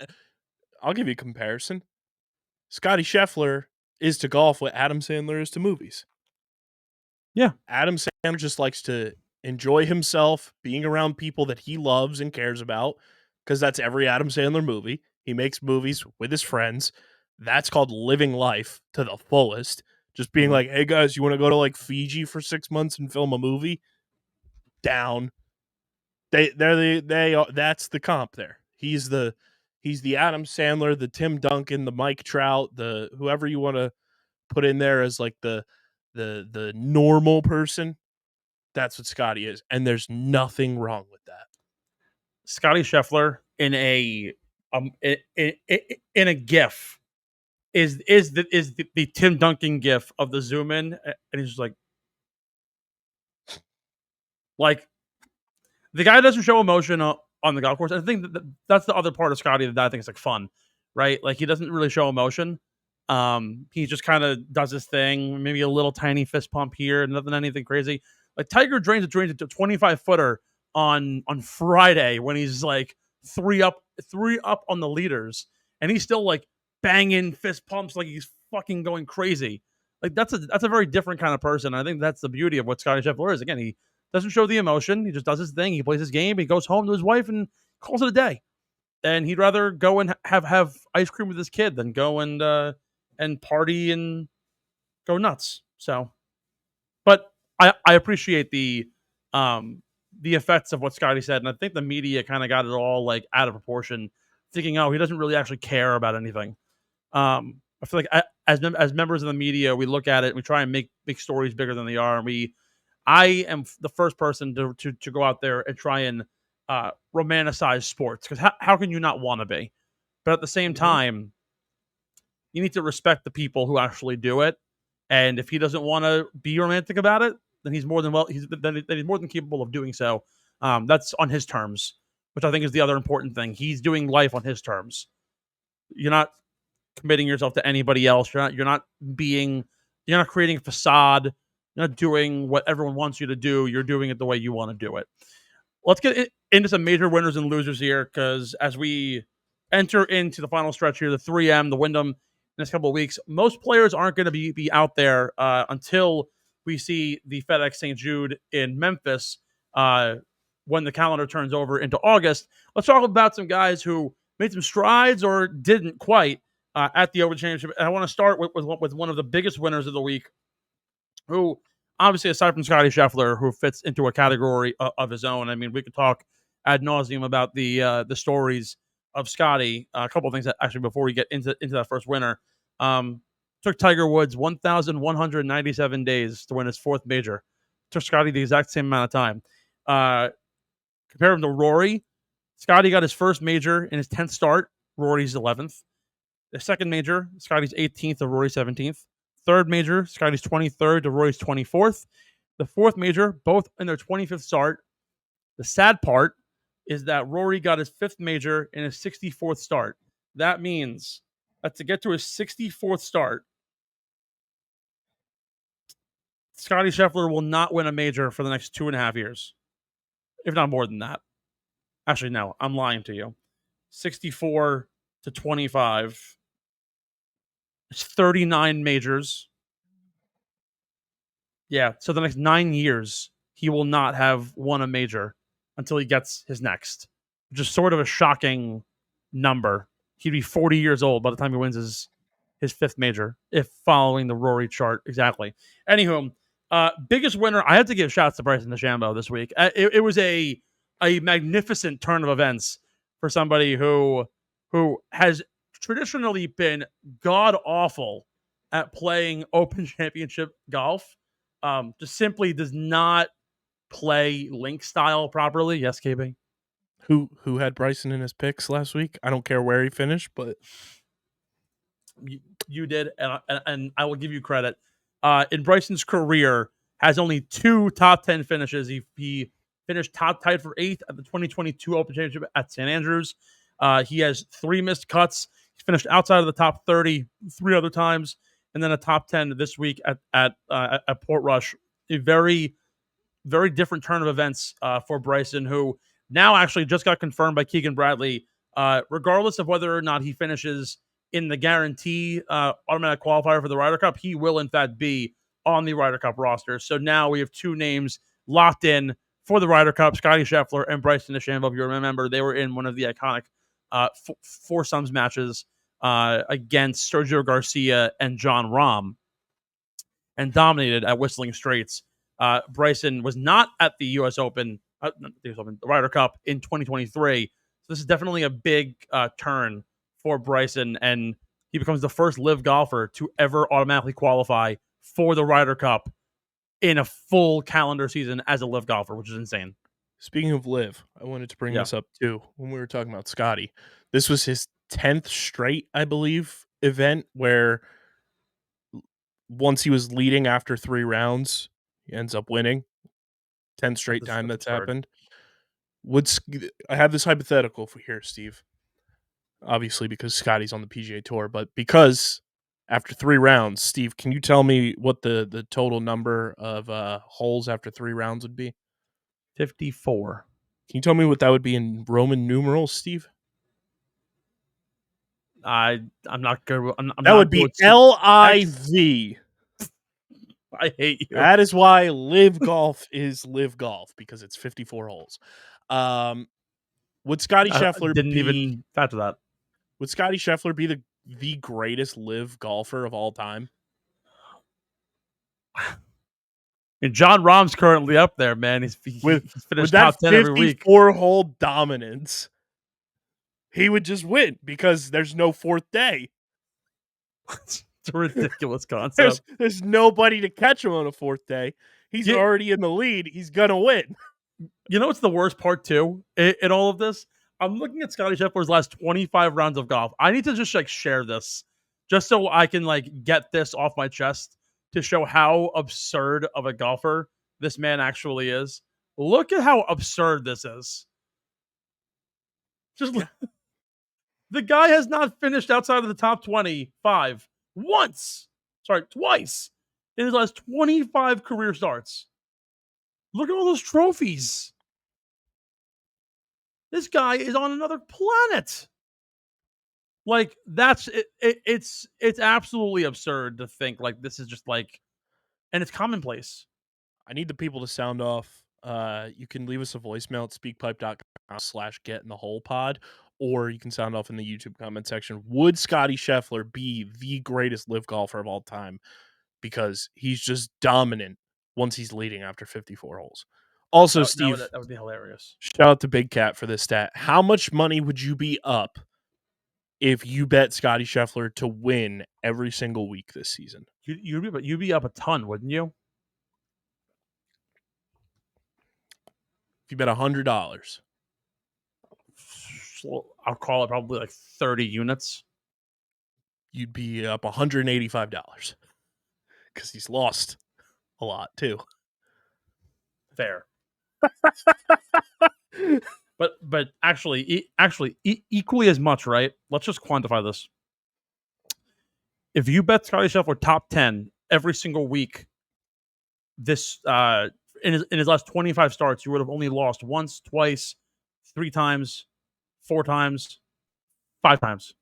I'll give you a comparison. Scottie Scheffler is to golf what Adam Sandler is to movies. Yeah. Adam Sandler just likes to enjoy himself, being around people that he loves and cares about, because that's every Adam Sandler movie. He makes movies with his friends. That's called living life to the fullest. Just being like, hey guys, you want to go to like Fiji for 6 months and film a movie? Down. That's the comp there. He's the Adam Sandler, the Tim Duncan, the Mike Trout, the whoever you want to put in there as like the normal person, that's what Scottie is, and there's nothing wrong with that. Scottie Scheffler in a GIF is the Tim Duncan GIF of the zoom in, and he's just like the guy doesn't show emotion on the golf course. I think that's the other part of Scottie that I think is like fun, right? Like he doesn't really show emotion. He just kind of does his thing, maybe a little tiny fist pump here, nothing anything crazy. Like Tiger drains it to 25-footer on Friday when he's like three up on the leaders, and he's still like banging fist pumps like he's fucking going crazy. Like that's a very different kind of person. I think that's the beauty of what Scottie Scheffler is. Again, he doesn't show the emotion. He just does his thing. He plays his game. He goes home to his wife and calls it a day. And he'd rather go and have ice cream with his kid than go and party and go nuts. So, but I appreciate the effects of what Scottie said, and I think the media kind of got it all like out of proportion, thinking, oh, he doesn't really actually care about anything. I feel like as members of the media, we look at it and we try and make stories bigger than they are, and I am the first person to go out there and try and romanticize sports, because how can you not want to be? But at the same time, you need to respect the people who actually do it. And if he doesn't want to be romantic about it, then he's more than he's more than capable of doing so. That's on his terms, which I think is the other important thing. He's doing life on his terms. You're not committing yourself to anybody else. You're not creating a facade. You're not doing what everyone wants you to do. You're doing it the way you want to do it. Let's get into some major winners and losers here, because as we enter into the final stretch here, the 3M, the Wyndham, next couple of weeks, most players aren't going to be out there until we see the FedEx St. Jude in Memphis when the calendar turns over into August. Let's talk about some guys who made some strides or didn't quite at the Open Championship. And I want to start with one of the biggest winners of the week, who obviously, aside from Scottie Scheffler, who fits into a category of his own. I mean, we could talk ad nauseum about the stories of Scottie. A couple of things that actually before we get into that first winner. Took Tiger Woods 1,197 days to win his fourth major. Took Scottie the exact same amount of time. Compare him to Rory. Scottie got his first major in his 10th start. Rory's 11th. The second major, Scottie's 18th to Rory's 17th. Third major, Scottie's 23rd to Rory's 24th. The fourth major, both in their 25th start. The sad part is that Rory got his fifth major in his 64th start. That means that to get to his 64th start, Scottie Scheffler will not win a major for the next 2.5 years, if not more than that. Actually, no, I'm lying to you. 64 to 25. It's 39 majors. Yeah, so the next 9 years, he will not have won a major until he gets his next, which is sort of a shocking number. He'd be 40 years old by the time he wins his fifth major, if following the Rory chart exactly. Anywho, biggest winner, I had to give shouts to Bryson DeChambeau this week. It was a magnificent turn of events for somebody who has traditionally been god-awful at playing Open Championship golf. Just simply does not play link style properly. Yes, KB? Who had Bryson in his picks last week? I don't care where he finished, but you did, and I will give you credit. In Bryson's career, has only 2 top 10 finishes. He finished tied for 8th at the 2022 Open Championship at St. Andrews. He has 3 missed cuts. He finished outside of the top 30 3 other times, and then a top 10 this week at Portrush. A very, very different turn of events for Bryson, who now actually just got confirmed by Keegan Bradley. Regardless of whether or not he finishes in the guarantee automatic qualifier for the Ryder Cup, he will in fact be on the Ryder Cup roster. So now we have 2 names locked in for the Ryder Cup: Scottie Scheffler and Bryson DeChambeau. If you remember, they were in one of the iconic foursomes matches against Sergio Garcia and John Rahm, and dominated at Whistling Straits. Bryson was not at the U.S. Open, the Ryder Cup in 2023. So this is definitely a big turn for Bryson, and he becomes the first LIV golfer to ever automatically qualify for the Ryder Cup in a full calendar season as a LIV golfer, which is insane. Speaking of LIV, I wanted to bring Yeah. this up too when we were talking about Scottie. This was his 10th straight, I believe, event where once he was leading after 3 rounds, he ends up winning. 10th straight time that's happened. I have this hypothetical for here, Steve. Obviously, because Scottie's on the PGA Tour, but because after 3 rounds, Steve, can you tell me what the total number of holes after 3 rounds would be? 54. Can you tell me what that would be in Roman numerals, Steve? I'm not good. That would be LIV. I hate you. That is why LIVGolf is LIVGolf, because it's 54 holes. Would Scottie Scheffler didn't even factor that. Would Scottie Scheffler be the greatest LIV golfer of all time? And John Rahm's currently up there, man. He's finished top 10 every week. 54-hole dominance, he would just win because there's no 4th day. It's a ridiculous concept. There's nobody to catch him on a 4th day. He's already in the lead. He's gonna win. You know what's the worst part too in all of this? I'm looking at Scottie Scheffler's last 25 rounds of golf. I need to just share this, just so I can get this off my chest to show how absurd of a golfer this man actually is. Look at how absurd this is. Just the guy has not finished outside of the top 25 twice in his last 25 career starts. Look at all those trophies. This guy is on another planet. That's it. It's absolutely absurd to think this is just and it's commonplace. I need the people to sound off. You can leave us a voicemail at speakpipe.com/getintheholepod, or you can sound off in the YouTube comment section. Would Scottie Scheffler be the greatest LIV golfer of all time? Because he's just dominant once he's leading after 54 holes. Also, Steve, that would be hilarious. Shout out to Big Cat for this stat. How much money would you be up if you bet Scottie Scheffler to win every single week this season? You'd be up a ton, wouldn't you? If you bet $100, I'll call it probably 30 units. You'd be up $185 because he's lost a lot too. Fair. but actually equally as much, right? Let's just quantify this. If you bet Scottie Scheffler top 10 every single week, this in his last 25 starts, you would have only lost once, twice, 3 times, 4 times, 5 times.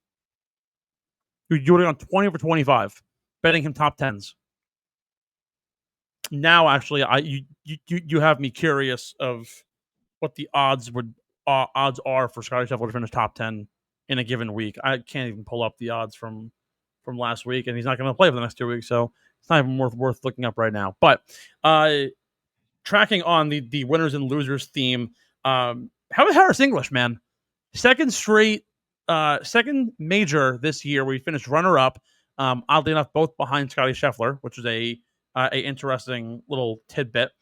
You would have gone 20 for 25 betting him top 10s. Now, actually, you have me curious of what the odds are for Scottie Scheffler to finish top 10 in a given week. I can't even pull up the odds from last week, and he's not going to play for the next 2 weeks, so it's not even worth looking up right now. But tracking on the winners and losers theme, how about Harris English, man? Second major this year. We finished runner-up. Oddly enough, both behind Scottie Scheffler, which is a interesting little tidbit.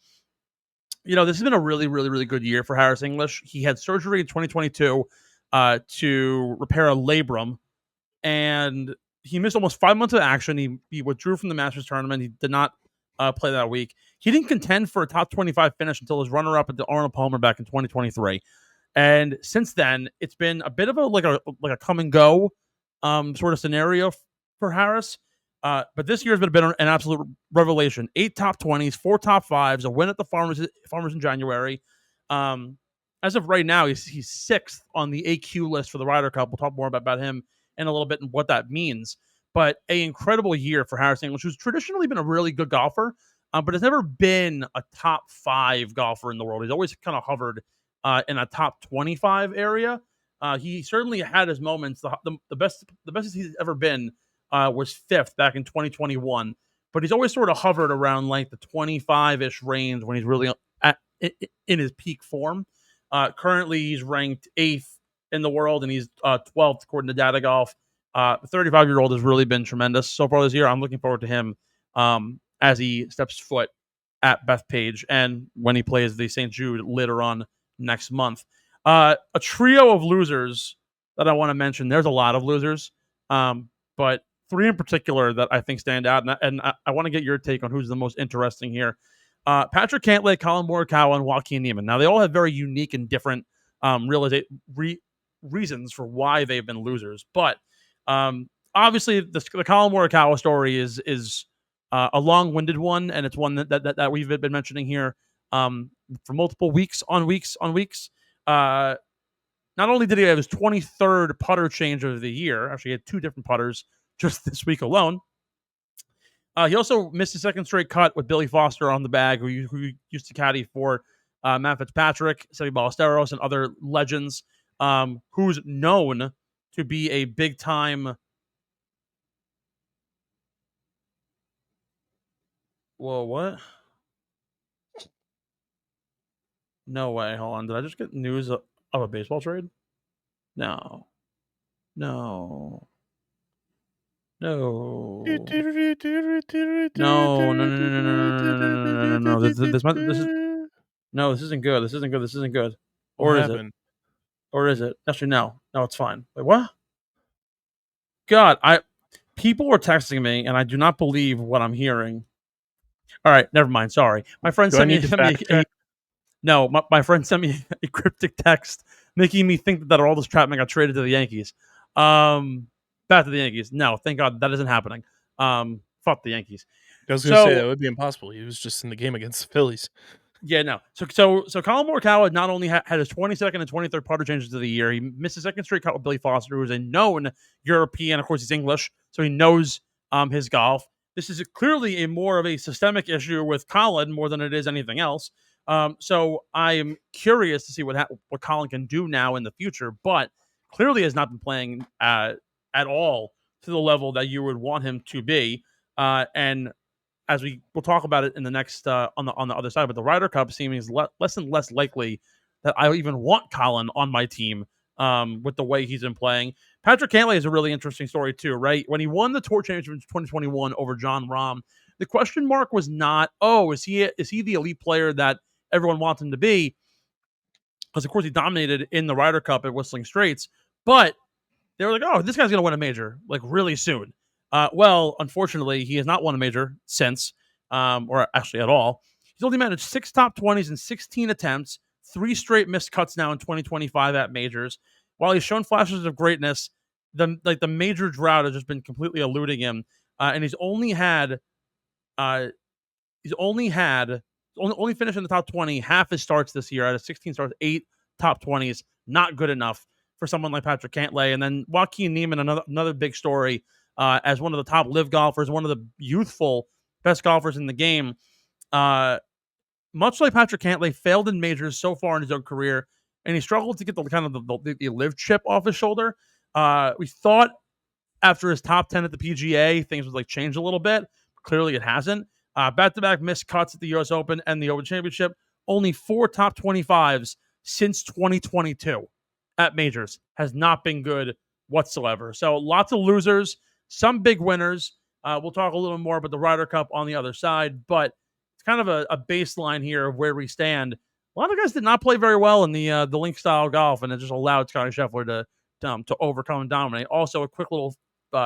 This has been a really, really, really good year for Harris English. He had surgery in 2022 to repair a labrum, and he missed almost 5 months of action. He withdrew from the Masters tournament. He did not play that week. He didn't contend for a top 25 finish until his runner-up at the Arnold Palmer back in 2023. And since then, it's been a bit of a come and go sort of scenario for Harris. But this year has been an absolute revelation. 8 top 20s, 4 top 5s, a win at the Farmers in January. As of right now, he's 6th on the AQ list for the Ryder Cup. We'll talk more about him in a little bit and what that means. But an incredible year for Harris English, who's traditionally been a really good golfer, but has never been a top 5 golfer in the world. He's always kind of hovered in a top 25 area. He certainly had his moments. The best he's ever been was 5th back in 2021, but he's always sort of hovered around the 25-ish range when he's really in his peak form. Currently, he's ranked 8th in the world, and he's 12th according to Data Golf The 35-year-old has really been tremendous so far this year. I'm looking forward to him as he steps foot at Bethpage and when he plays the St. Jude later on next month. A trio of losers that I want to mention. There's a lot of losers, but three in particular that I think stand out, and I want to get your take on who's the most interesting here. Patrick Cantlay, Colin Morikawa, and Joaquin Niemann. Now, they all have very unique and different reasons for why they've been losers, but obviously the Colin Morikawa story is a long-winded one, and it's one that we've been mentioning here for multiple weeks on weeks on weeks. Not only did he have his 23rd putter change of the year, actually he had two different putters just this week alone. He also missed his second straight cut with Billy Foster on the bag, who used to caddy for Matt Fitzpatrick, Seve Ballesteros, and other legends, who's known to be a big-time... Whoa, what? No way. Hold on. Did I just get news of a baseball trade? No. No. No. No. No. No. No. No. No. No. No. This is no. This isn't good. This isn't good. This isn't good. Or is it? Or is it? Actually, no. No, it's fine. Wait, what? God, people are texting me, and I do not believe what I'm hearing. All right, never mind. Sorry, my friend sent me my friend sent me a cryptic text making me think that Aroldis Chapman got traded to the Yankees. Back to the Yankees. No, thank God that isn't happening. Fuck the Yankees. I was going to say that would be impossible. He was just in the game against the Phillies. Yeah, no. So Colin Morikawa not only had his 22nd and 23rd putter changes of the year, he missed his second straight cut with Billy Foster, who is a known European. Of course, he's English, so he knows his golf. This is clearly more of a systemic issue with Colin more than it is anything else. So I am curious to see what Colin can do now in the future, but clearly has not been playing at all to the level that you would want him to be. And as we'll talk about it in the next on the other side, but the Ryder Cup seems less and less likely that I even want Colin on my team with the way he's been playing. Patrick Cantlay is a really interesting story too, right? When he won the Tour Championship in 2021 over Jon Rahm, the question mark was not, is he the elite player that everyone wants him to be? Because of course he dominated in the Ryder Cup at Whistling Straits, but they were like, this guy's going to win a major like really soon. Well, unfortunately, he has not won a major since, or actually at all. He's only managed 6 top 20s in 16 attempts, 3 straight missed cuts now in 2025 at majors. While he's shown flashes of greatness, the major drought has just been completely eluding him, and he's only finished in the top 20 half his starts this year out of 16 starts, 8 top 20s. Not good enough for someone like Patrick Cantlay. And then Joaquin Niemann, another big story. As one of the top live golfers, one of the youthful best golfers in the game. Much like Patrick Cantlay, failed in majors so far in his own career, and he struggled to get the live chip off his shoulder. We thought after his top 10 at the PGA, things would change a little bit. Clearly it hasn't. Back-to-back missed cuts at the US Open and the Open Championship. Only 4 top 25s since 2022 at majors. Has not been good whatsoever. So lots of losers. Some big winners. We'll talk a little more about the Ryder Cup on the other side, but it's kind of a baseline here of where we stand. A lot of guys did not play very well in the link style golf, and it just allowed Scottie Scheffler to overcome and dominate. Also, a quick little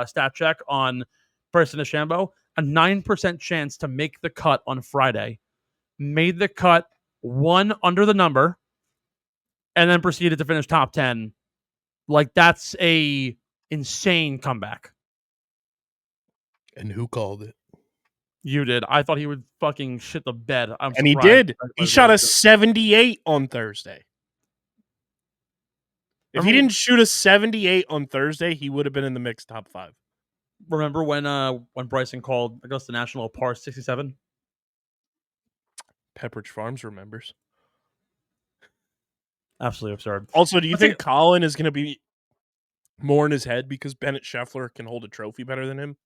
stat check on Bryson DeChambeau: a 9% chance to make the cut on Friday. Made the cut, won under the number, and then proceeded to finish top 10. That's a insane comeback. And who called it? You did. I thought he would fucking shit the bed. And he did. He shot a 78 on Thursday. If he didn't shoot a 78 on Thursday, he would have been in the mixed top 5. Remember when Bryson called Augusta National a par 67? Pepperidge Farms remembers. Absolutely absurd. Also, do you think Colin is going to be more in his head because Bennett Scheffler can hold a trophy better than him?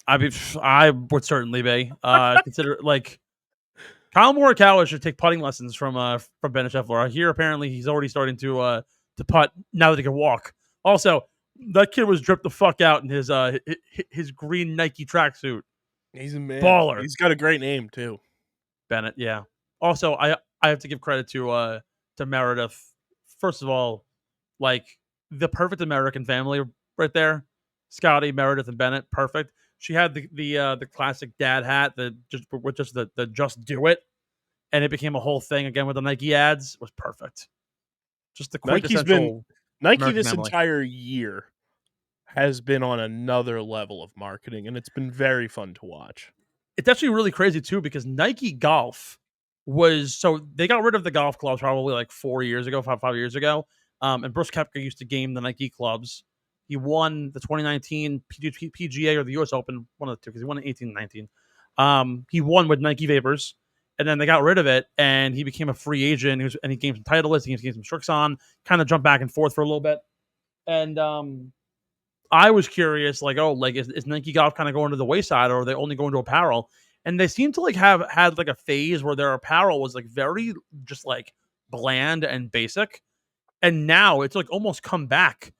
I would certainly be. Consider Colin Morikawa should take putting lessons from Bennett Scheffler. I hear apparently he's already starting to putt now that he can walk. Also, That kid was dripped the fuck out in his green Nike tracksuit. He's a man. Baller. He's got a great name too. Bennett, yeah. Also, I have to give credit to Meredith. First of all, like the perfect American family right there. Scottie, Meredith, and Bennett, perfect. She had the classic dad hat, the just do it, and it became a whole thing again with the Nike ads. It was perfect. Just the quintessential Nike American this family. entire year has been on another level of marketing, and it's been very fun to watch. It's actually really crazy too because Nike Golf they got rid of the golf clubs probably like 4 years ago, 5 years ago. And Bruce Koepka used to game the Nike clubs. He won the 2019 PGA or the US Open, one of the two, because he won in 18 and 19. He won with Nike Vapors, and then they got rid of it, and he became a free agent. He gained some Titleist, he gained some Strixon, kind of jumped back and forth for a little bit. And I was curious, like, is Nike Golf kind of going to the wayside, or are they only going to apparel? And they seem to like have had like a phase where their apparel was like very just like bland and basic. And now it's like almost come back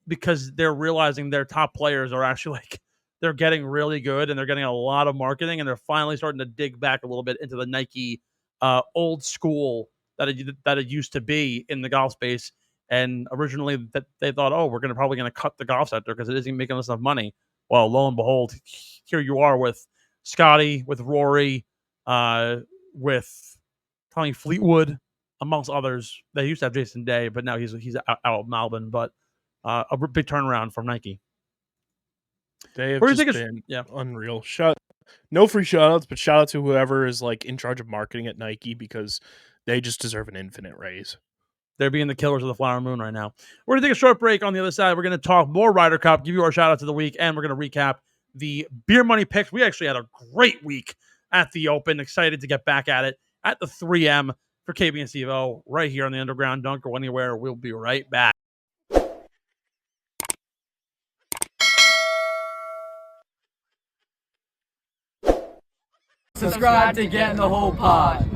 because they're realizing their top players are actually like they're getting really good and they're getting a lot of marketing, and they're finally starting to dig back a little bit into the Nike old school that it used to be in the golf space. And originally that they thought, oh, we're probably gonna cut the golf sector because it isn't making us enough money. Well, lo and behold, here you are with Scottie, with Rory, with Tommy Fleetwood, amongst others. They used to have Jason Day, but now he's out of Melbourne. But a big turnaround from Nike. They have just been unreal. No free shout outs, but shout out to whoever is like in charge of marketing at Nike because they just deserve an infinite raise. They're being the killers of the Flower Moon right now. We're going to take a short break. On the other side, we're going to talk more Ryder Cup, give you our shout out to the week, and we're going to recap the beer money picks. We actually had a great week at the Open. Excited to get back at it at the 3M for KB and Steve-O right here on the Underground. Don't go anywhere. We'll be right back. Subscribe to get in the whole pod.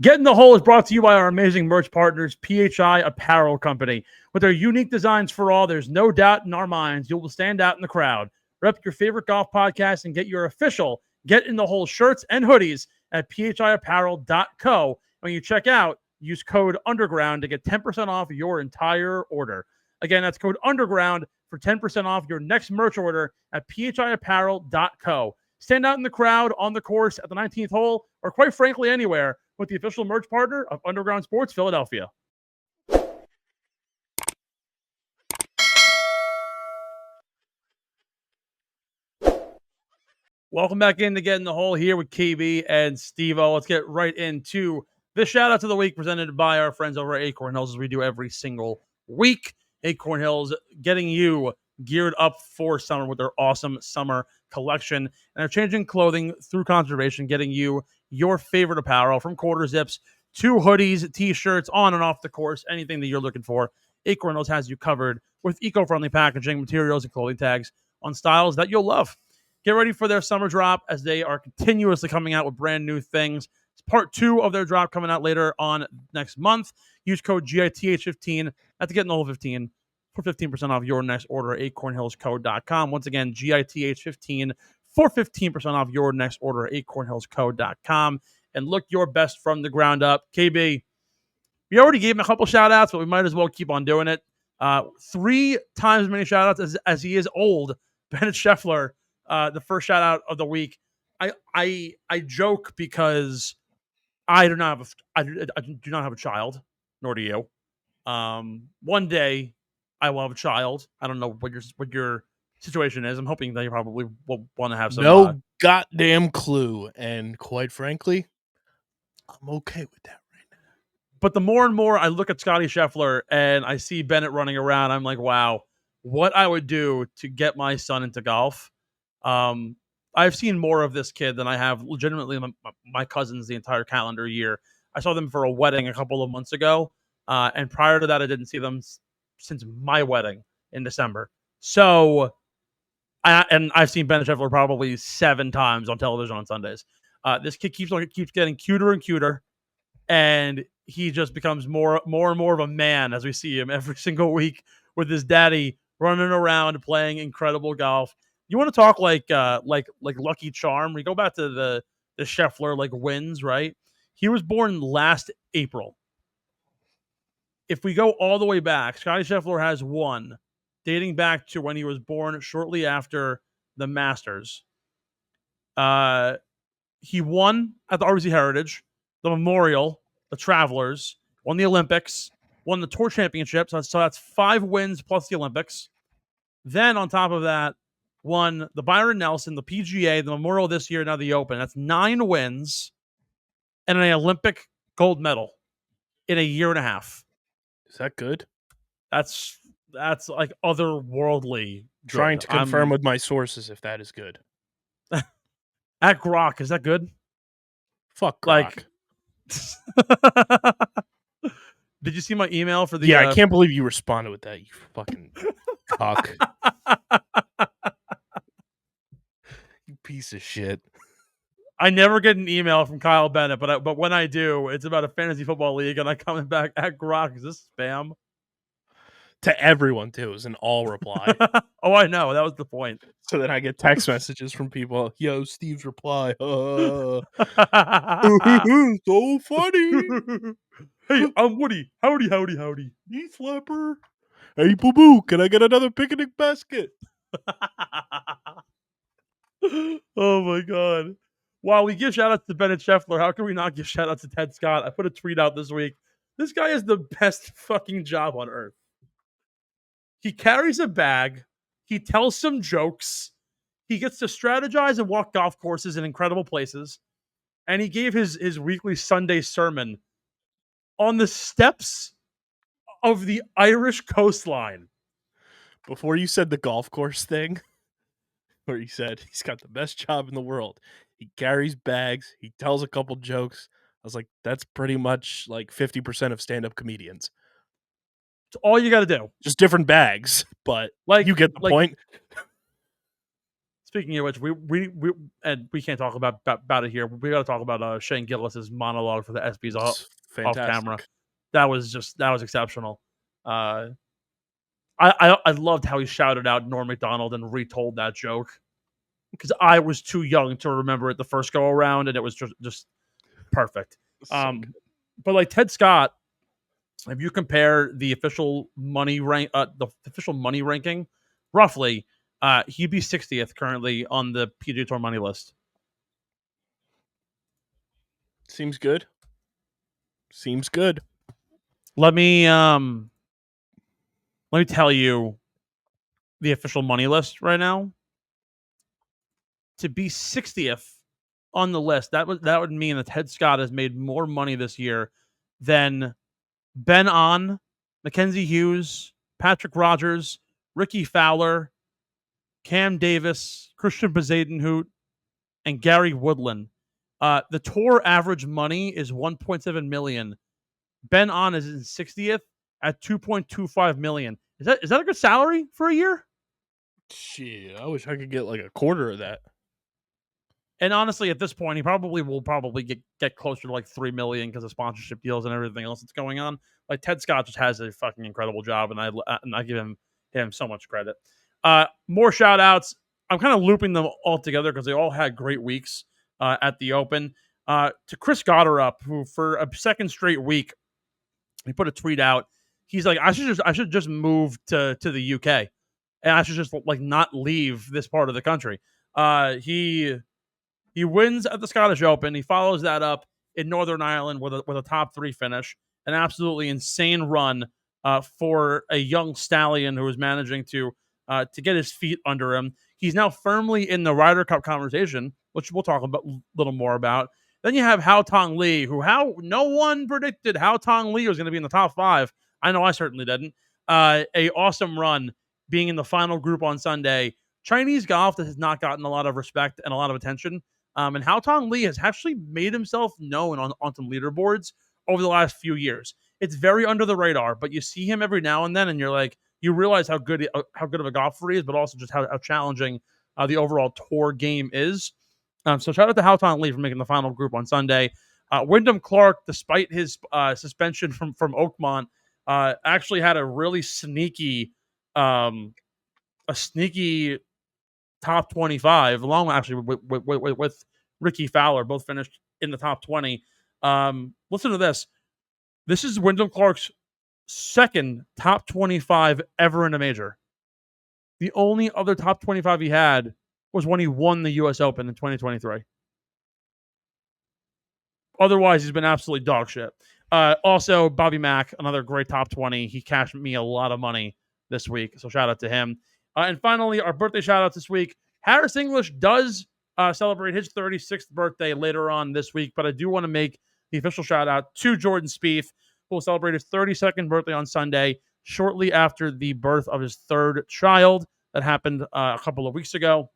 Get in the Hole is brought to you by our amazing merch partners, PHI Apparel Company. With their unique designs for all, there's no doubt in our minds you will stand out in the crowd. Rep your favorite golf podcast and get your official Get in the Hole shirts and hoodies at phiapparel.co. When you check out, use code UNDERGROUND to get 10% off your entire order. Again, that's code UNDERGROUND for 10% off your next merch order at phiapparel.co. Stand out in the crowd, on the course, at the 19th hole, or quite frankly, anywhere with the official merch partner of Underground Sports Philadelphia. Welcome back in to Get in the Hole here with KB and Steve-O. Let's get right into this shout out to the week presented by our friends over at Acorn Hills, as we do every single week. Acorn Hills getting you geared up for summer with their awesome summer collection. And they're changing clothing through conservation, getting you your favorite apparel from quarter zips to hoodies, t-shirts, on and off the course, anything that you're looking for. Acorn Hills has you covered with eco-friendly packaging, materials, and clothing tags on styles that you'll love. Get ready for their summer drop as they are continuously coming out with brand new things. It's part 2 of their drop coming out later on next month. Use code GITH15 at the Get in the Hole 15 for 15% off your next order at acornhillsco.com. Once again, GITH15 for 15% off your next order at acornhillsco.com. And look your best from the ground up. KB, we already gave him a couple shout-outs, but we might as well keep on doing it. 3 times as many shout-outs as he is old. Bennett Scheffler, the first shout-out of the week. I joke because I do not have a child, nor do you. One day I will have a child. I don't know what your situation is. I'm hoping that you probably will want to have some. No goddamn clue, and quite frankly, I'm okay with that right now. But the more and more I look at Scottie Scheffler and I see Bennett running around, I'm like, wow, what I would do to get my son into golf. I've seen more of this kid than I have legitimately my cousins the entire calendar year. I saw them for a wedding a couple of months ago, and prior to that, I didn't see them since my wedding in December. So, I've seen Bennett Scheffler probably 7 times on television on Sundays. This kid keeps getting cuter and cuter, and he just becomes more and more of a man as we see him every single week with his daddy running around playing incredible golf. You want to talk like Lucky Charm? We go back to the Scheffler like wins, right? He was born last April. If we go all the way back, Scottie Scheffler has won, dating back to when he was born shortly after the Masters. He won at the RBC Heritage, the Memorial, the Travelers, won the Olympics, won the Tour Championship. So that's 5 wins plus the Olympics. Then on top of that, won the Byron Nelson, the PGA, the Memorial this year, now the Open. That's 9 wins and an Olympic gold medal in a year and a half. Is that good? That's like otherworldly. Trying to confirm with my sources if that is good. At Grok, is that good? Fuck Grok. Did you see my email for the? Yeah, I can't believe you responded with that. You fucking cock. You piece of shit. I never get an email from Kyle Bennett, but when I do, it's about a fantasy football league, and I comment back at Grok. Is this spam? To everyone too, is an all reply. Oh, I know. That was the point. So then I get text messages from people. Yo, Steve's reply. So funny. Hey, I'm Woody. Howdy. Knee slapper. Hey, boo boo. Can I get another picnic basket? Oh my god. While we give shout outs to Bennett Scheffler, how can we not give shout outs to Ted Scott? I put a tweet out this week. This guy has the best fucking job on earth. He carries a bag. He tells some jokes. He gets to strategize and walk golf courses in incredible places. And he gave his weekly Sunday sermon on the steps of the Irish coastline. Before you said the golf course thing, where he said he's got the best job in the world. He carries bags. He tells a couple jokes. I was like, that's pretty much like 50% of stand-up comedians. It's all you got to do. Just different bags, but like you get the point. Speaking of which, we can't talk about it here. We got to talk about Shane Gillis's monologue for the ESPYs off camera. That was exceptional. I loved how he shouted out Norm Macdonald and retold that joke because I was too young to remember it the first go around, and it was just perfect. But like Ted Scott, if you compare the official money ranking, roughly, he'd be 60th currently on the PGA Tour money list. Seems good. Let me tell you the official money list right now. To be 60th on the list, that would mean that Ted Scott has made more money this year than Ben On, Mackenzie Hughes, Patrick Rogers, Ricky Fowler, Cam Davis, Christian Bezadenhout, and Gary Woodland. The tour average money is $1.7 million. Ben On is in 60th at $2.25 million. Is that a good salary for a year? Shit, I wish I could get like a quarter of that. And honestly, at this point, he will get closer to like $3 million because of sponsorship deals and everything else that's going on. Like Ted Scott just has a fucking incredible job, and I give him so much credit. More shout outs. I'm kind of looping them all together because they all had great weeks at the Open. To Chris Gotterup, who for a second straight week, he put a tweet out. He's like, I should just move to the UK, and I should just like not leave this part of the country. He wins at the Scottish Open. He follows that up in Northern Ireland with a top 3 finish. An absolutely insane run for a young stallion who is managing to get his feet under him. He's now firmly in the Ryder Cup conversation, which we'll talk a little more about. Then you have Hao Tong Lee, no one predicted Hao Tong Lee was going to be in the top 5. I know I certainly didn't. A awesome run being in the final group on Sunday. Chinese golf that has not gotten a lot of respect and a lot of attention. And Hao Tong Lee has actually made himself known on some leaderboards over the last few years. It's very under the radar, but you see him every now and then, and you're like, you realize how good of a golfer he is, but also just how challenging the overall tour game is. So shout out to Houghton Lee for making the final group on Sunday. Wyndham Clark, despite his suspension from Oakmont, actually had a really sneaky top 25, along actually with Ricky Fowler, both finished in the top 20. Listen to this. This is Wyndham Clark's second top 25 ever in a major. The only other top 25 he had was when he won the U.S. Open in 2023. Otherwise, he's been absolutely dog shit. Also, Bobby Mack, another great top 20. He cashed me a lot of money this week, so shout out to him. And finally, our birthday shout out this week. Harris English does celebrate his 36th birthday later on this week, but I do want to make the official shout out to Jordan Spieth, who will celebrate his 32nd birthday on Sunday, shortly after the birth of his third child that happened a couple of weeks ago.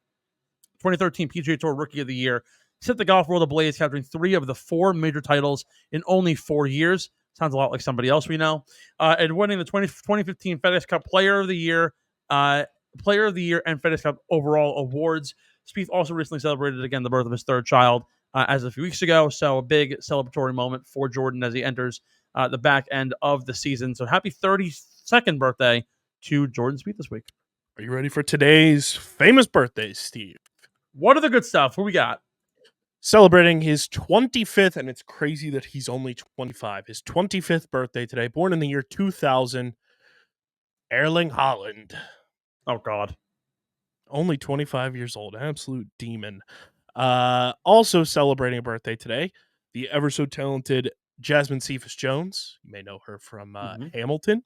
2013 PGA Tour Rookie of the Year. Set the golf world ablaze, capturing 3 of the 4 major titles in only 4 years. Sounds a lot like somebody else we know. And winning the 2015 FedEx Cup Player of the Year and FedEx Cup overall awards. Spieth also recently celebrated again the birth of his third child as a few weeks ago. So a big celebratory moment for Jordan as he enters the back end of the season. So happy 32nd birthday to Jordan Spieth this week. Are you ready for today's famous birthdays, Steve? What are the good stuff? Who we got? Celebrating his 25th, and it's crazy that he's only 25. His 25th birthday today, born in the year 2000, Erling Haaland. Oh, God. Only 25 years old. Absolute demon. Also celebrating a birthday today, the ever so talented Jasmine Cephas Jones. You may know her from Hamilton.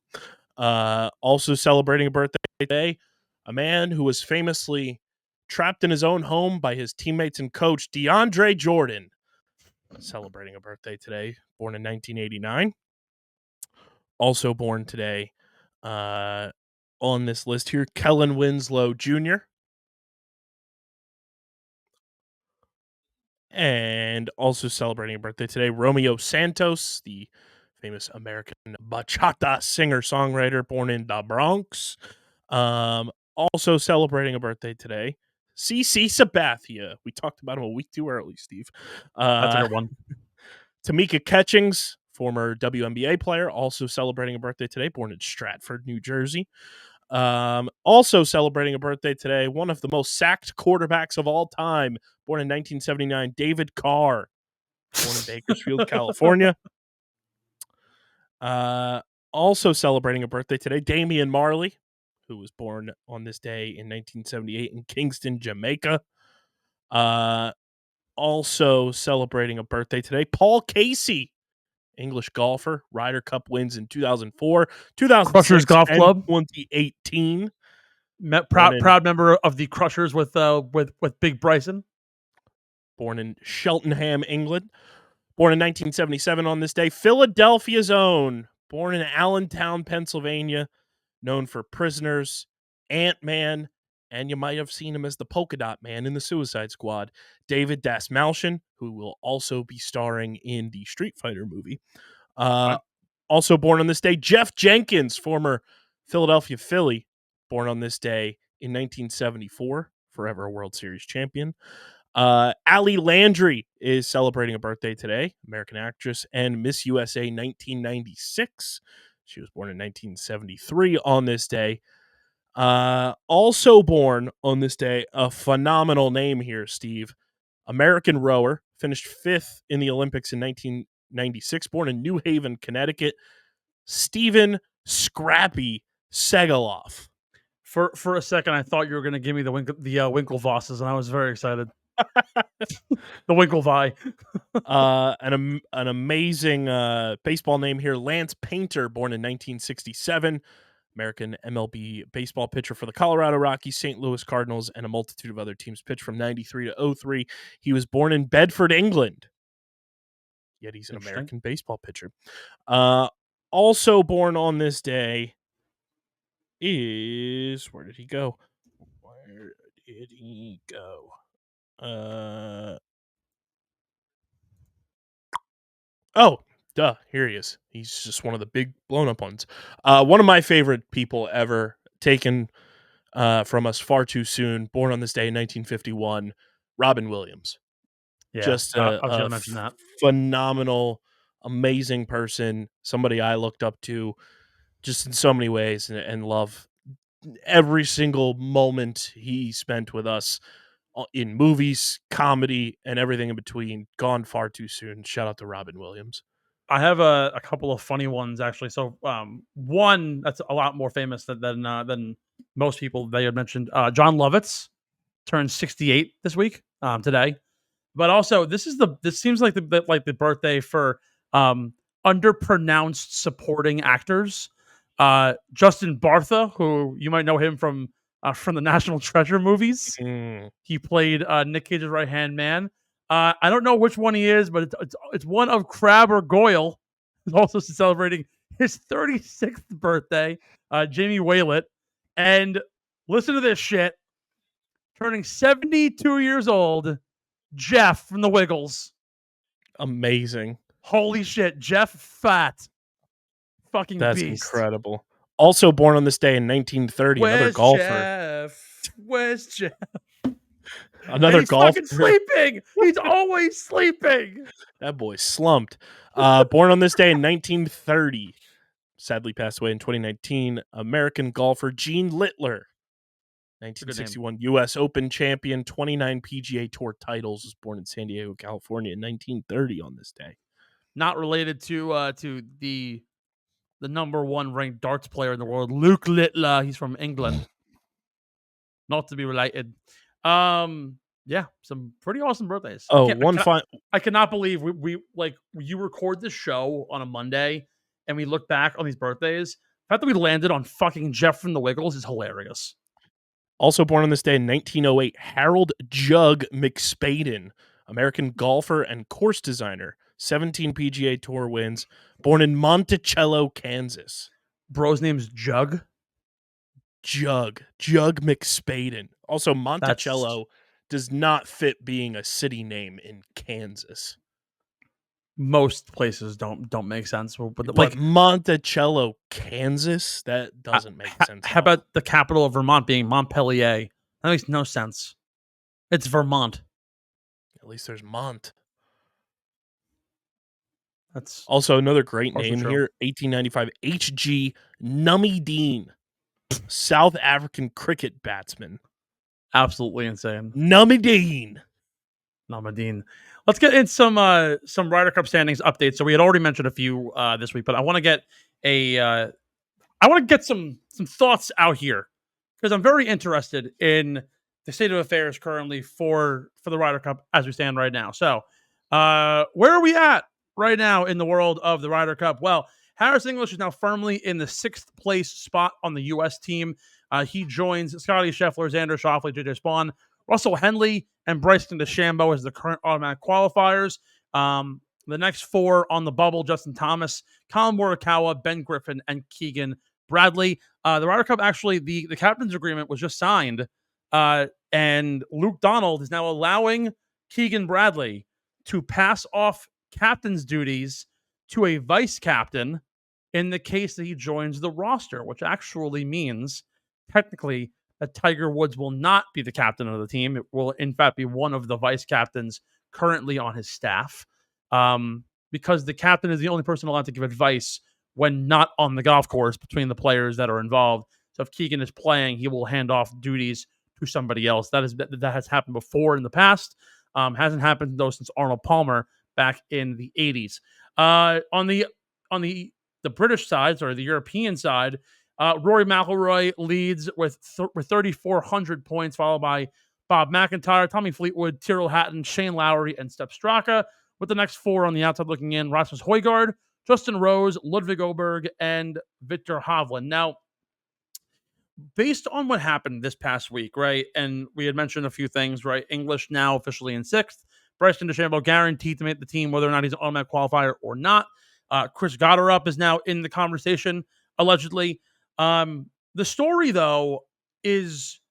Also celebrating a birthday today, a man who was famously trapped in his own home by his teammates and coach, DeAndre Jordan. Celebrating a birthday today, born in 1989. Also born today on this list here, Kellen Winslow Jr. And also celebrating a birthday today, Romeo Santos, the famous American bachata singer-songwriter born in the Bronx. Also celebrating a birthday today, CC Sabathia. We talked about him a week too early, Steve. That's a good one. Tamika Catchings, former WNBA player, also celebrating a birthday today, born in Stratford, New Jersey. Also celebrating a birthday today, one of the most sacked quarterbacks of all time, born in 1979, David Carr, born in Bakersfield, California. Also celebrating a birthday today, Damian Marley, who was born on this day in 1978 in Kingston, Jamaica. Also celebrating a birthday today, Paul Casey, English golfer, Ryder Cup wins in 2004, 2006, Crushers Golf and Club. 2018. Proud member of the Crushers with Big Bryson. Born in Cheltenham, England. Born in 1977 on this day. Philadelphia's own. Born in Allentown, Pennsylvania. Known for Prisoners, Ant-Man, and you might have seen him as the Polka Dot Man in the Suicide Squad. David Dasmalchian, who will also be starring in the Street Fighter movie. Also born on this day, Jeff Jenkins, former Philadelphia Philly, born on this day in 1974, forever a World Series champion. Ali Landry is celebrating a birthday today, American actress and Miss USA 1996. She was born in 1973 on this day. Also born on this day, a phenomenal name here, Steve. American rower, finished 5th in the Olympics in 1996, born in New Haven, Connecticut. Steven Scrappy Segaloff. For a second, I thought you were going to give me the Winklevosses, and I was very excited. The Winklevi. An amazing baseball name here, Lance Painter, born in 1967. American MLB baseball pitcher for the Colorado Rockies, St. Louis Cardinals, and a multitude of other teams. Pitched from 93 to 03. He was born in Bedford, England. Yet he's an American baseball pitcher. Also born on this day is... Where did he go? Oh, duh. Here he is. He's just one of the big blown up ones. One of my favorite people ever, taken from us far too soon, born on this day in 1951, Robin Williams. Yeah, Just I was a going to mention that. phenomenal, amazing person, somebody I looked up to just in so many ways and love every single moment he spent with us in movies, comedy, and everything in between. Gone far too soon. Shout out to Robin Williams. I have a couple of funny ones actually. So one that's a lot more famous than most people they had mentioned. John Lovitz turned 68 this week, today. But also, this seems like the birthday for underpronounced supporting actors. Justin Bartha, who you might know him from the National Treasure movies. He played Nick Cage's right hand man. I don't know which one he is, but it's one of Crab or Goyle, who's also celebrating his 36th birthday. Jamie Waylett, and listen to this shit. Turning 72 years old, Jeff from the Wiggles. Amazing. Holy shit, Jeff Fat. Fucking That's beast. incredible. Also born on this day in 1930, another golfer. Jeff? Where's Jeff? Another he's golfer. fucking sleeping. He's always sleeping. That boy slumped. Born on this day in 1930. Sadly passed away in 2019. American golfer Gene Littler. 1961 U.S. Open champion, 29 PGA Tour titles. Was born in San Diego, California in 1930 on this day. Not related to the number one ranked darts player in the world, Luke Littler. He's from England. Not to be related. Yeah, some pretty awesome birthdays. I cannot believe we like you record this show on a Monday and we look back on these birthdays. The fact that we landed on fucking Jeff from the Wiggles is hilarious. Also born on this day in 1908, Harold Jug McSpadden, American golfer and course designer, 17 PGA Tour wins, born in Monticello, Kansas. Bro's name's Jug? Jug McSpadden. Also, Monticello does not fit being a city name in Kansas. Most places don't make sense. But like Monticello, Kansas, that doesn't make sense. How about the capital of Vermont being Montpelier? That makes no sense. It's Vermont. At least there's Mont. That's also another great name here. 1895, H.G. Nummedine, South African cricket batsman. Absolutely insane. Nummedine. Let's get in some Ryder Cup standings updates. So we had already mentioned a few this week, but I want to get some thoughts out here because I'm very interested in the state of affairs currently for the Ryder Cup as we stand right now. So where are we at right now in the world of the Ryder Cup? Well, Harris English is now firmly in the 6th place spot on the U.S. team. He joins Scottie Scheffler, Xander Schauffele, J.J. Spawn, Russell Henley, and Bryson DeChambeau as the current automatic qualifiers. The next 4 on the bubble, Justin Thomas, Colin Morikawa, Ben Griffin, and Keegan Bradley. The Ryder Cup, actually, the captain's agreement was just signed, and Luke Donald is now allowing Keegan Bradley to pass off captain's duties to a vice captain in the case that he joins the roster, which actually means technically that Tiger Woods will not be the captain of the team. It will, in fact, be one of the vice captains currently on his staff, because the captain is the only person allowed to give advice when not on the golf course between the players that are involved. So if Keegan is playing, he will hand off duties to somebody else. That has happened before in the past. Hasn't happened though since Arnold Palmer back in the 80s. On the British side, or the European side, Rory McIlroy leads with 3,400 points, followed by Bob McIntyre, Tommy Fleetwood, Tyrrell Hatton, Shane Lowry, and Stepp Straka. With the next 4 on the outside looking in, Rasmus Højgaard, Justin Rose, Ludwig Åberg, and Victor Hovland. Now, based on what happened this past week, right, and we had mentioned a few things, right, English now officially in 6th, Bryson DeChambeau guaranteed to make the team whether or not he's an automatic qualifier or not. Chris Gotterup is now in the conversation, allegedly. The story, though, is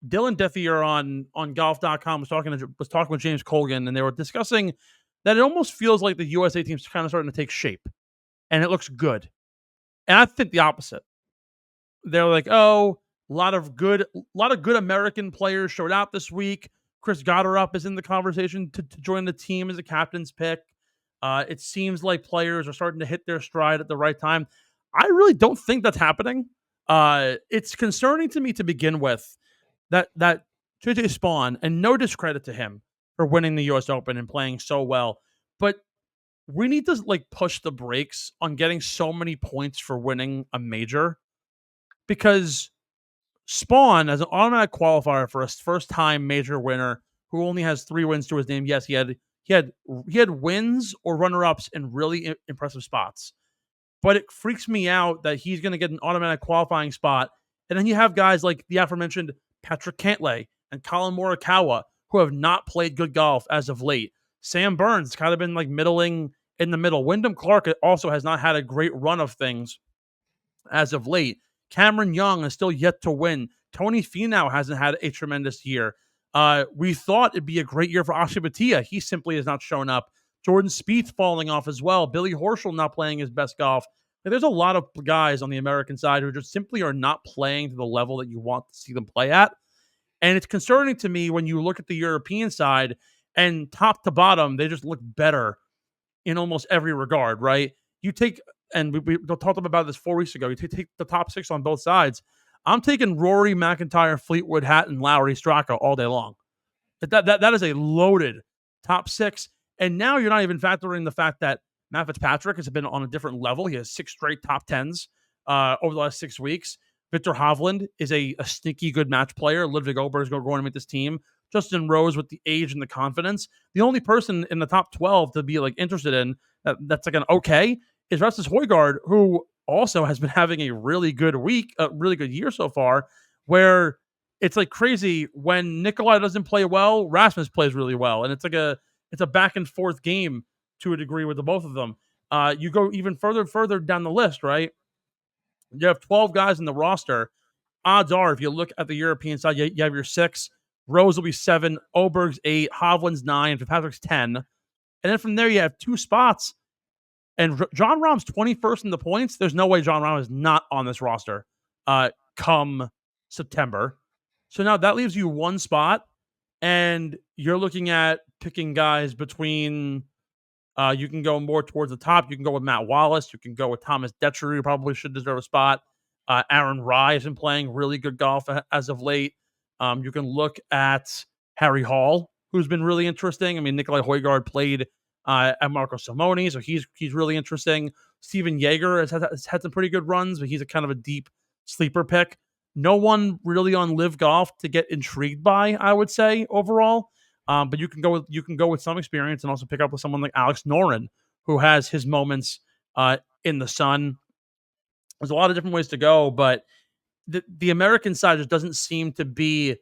Dylan Dethier on golf.com was talking with James Colgan, and they were discussing that it almost feels like the USA team's kind of starting to take shape, and it looks good. And I think the opposite. They're like, oh, a lot of good American players showed out this week. Chris Gotterup is in the conversation to join the team as a captain's pick. It seems like players are starting to hit their stride at the right time. I really don't think that's happening. It's concerning to me to begin with that JJ Spawn, and no discredit to him for winning the U.S. Open and playing so well, but we need to like push the brakes on getting so many points for winning a major, because Spawn, as an automatic qualifier for a first-time major winner who only has 3 wins to his name, yes, he had wins or runner-ups in really impressive spots. But it freaks me out that he's going to get an automatic qualifying spot, and then you have guys like the aforementioned Patrick Cantlay and Colin Morikawa who have not played good golf as of late. Sam Burns has kind of been like middling in the middle. Wyndham Clark also has not had a great run of things as of late. Cameron Young is still yet to win. Tony Finau hasn't had a tremendous year. We thought it'd be a great year for Akshay Bhatia. He simply has not shown up. Jordan Spieth falling off as well. Billy Horschel not playing his best golf. There's a lot of guys on the American side who just simply are not playing to the level that you want to see them play at. And it's concerning to me when you look at the European side and top to bottom, they just look better in almost every regard, right? You take, and we talked about this 4 weeks ago, you take the top 6 on both sides. I'm taking Rory, McIntyre, Fleetwood, Hatton, Lowry, Straka all day long. That is a loaded top 6. And now you're not even factoring the fact that Matt Fitzpatrick has been on a different level. He has 6 straight top 10s over the last 6 weeks. Victor Hovland is a sneaky good match player. LIVGolf is going to make this team. Justin Rose with the age and the confidence. The only person in the top 12 to be like interested in that's like an okay is Rasmus Højgaard, who also has been having a really good week, a really good year so far, where it's like crazy when Nikolai doesn't play well, Rasmus plays really well. And it's a back and forth game to a degree with the both of them. You go even further down the list, right? You have 12 guys in the roster. Odds are, if you look at the European side, you have your 6. Rose will be 7. Oberg's 8. Hovland's 9. Fitzpatrick's 10. And then from there, you have 2 spots. And John Rahm's 21st in the points. There's no way John Rahm is not on this roster come September. So now that leaves you 1 spot. And you're looking at picking guys between... you can go more towards the top. You can go with Matt Wallace. You can go with Thomas Detcher, who probably should deserve a spot. Aaron Rai has been playing really good golf as of late. You can look at Harry Hall, who's been really interesting. I mean, Nikolai Højgaard played at Marco Simone, so he's really interesting. Steven Yeager has had some pretty good runs, but he's a kind of a deep sleeper pick. No one really on LIVGolf to get intrigued by, I would say, overall. But you can go with some experience and also pick up with someone like Alex Noren, who has his moments in the sun. There's a lot of different ways to go, but the American side just doesn't seem to be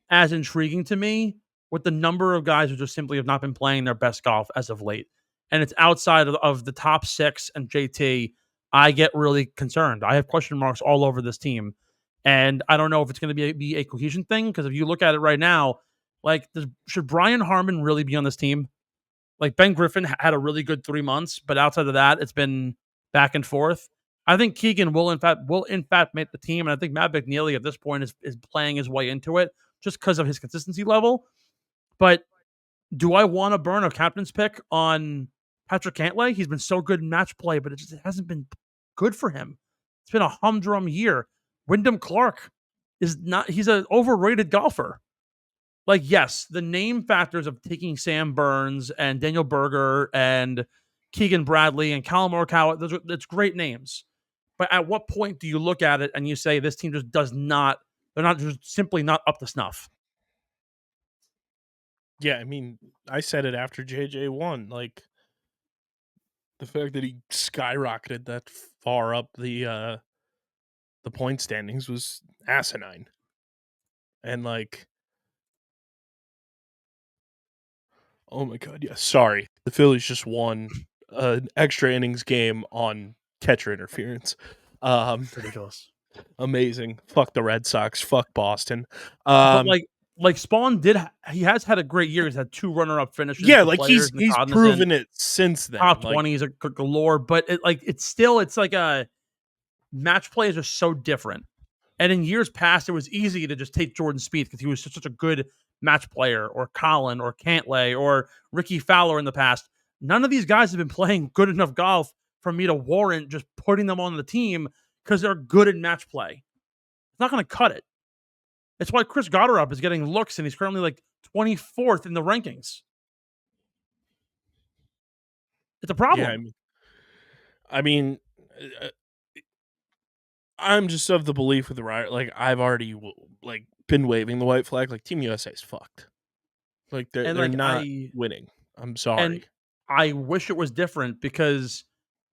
as intriguing to me with the number of guys who just simply have not been playing their best golf as of late. And it's outside of the top 6 and JT. I get really concerned. I have question marks all over this team. And I don't know if it's going to be a cohesion thing, because if you look at it right now, like, should Brian Harman really be on this team? Like, Ben Griffin had a really good 3 months, but outside of that, it's been back and forth. I think Keegan will in fact make the team, and I think Matt McNeely at this point is playing his way into it just because of his consistency level. But do I want to burn a captain's pick on Patrick Cantlay? He's been so good in match play, but it just hasn't been good for him. It's been a humdrum year. Wyndham Clark he's an overrated golfer. Like, yes, the name factors of taking Sam Burns and Daniel Berger and Keegan Bradley and Colin Morikawa, that's great names. But at what point do you look at it and you say this team just they're just simply not up to snuff? Yeah, I mean, I said it after JJ won. Like, the fact that he skyrocketed that far up the point standings was asinine. And like, oh my god, yeah, sorry. The Phillies just won an extra innings game on catcher interference. Ridiculous. Amazing. Fuck the Red Sox. Fuck Boston. But like Spawn he has had a great year. He's had 2 runner-up finishes. Yeah, like he's proven it since then. Top 20s are galore, but it's like a match play is just so different. And in years past, it was easy to just take Jordan Spieth because he was such a good Match Player or Colin or Cantlay or Ricky Fowler in the past. None of these guys have been playing good enough golf for me to warrant just putting them on the team because they're good at match play. It's not going to cut it. It's why Chris Gotterup is getting looks, and he's currently like 24th in the rankings. It's a problem. Yeah, I mean, I'm just of the belief with the Ryder. Like, I've already been waving the white flag. Like, Team USA is fucked. Like, they're not winning. I'm sorry. And I wish it was different because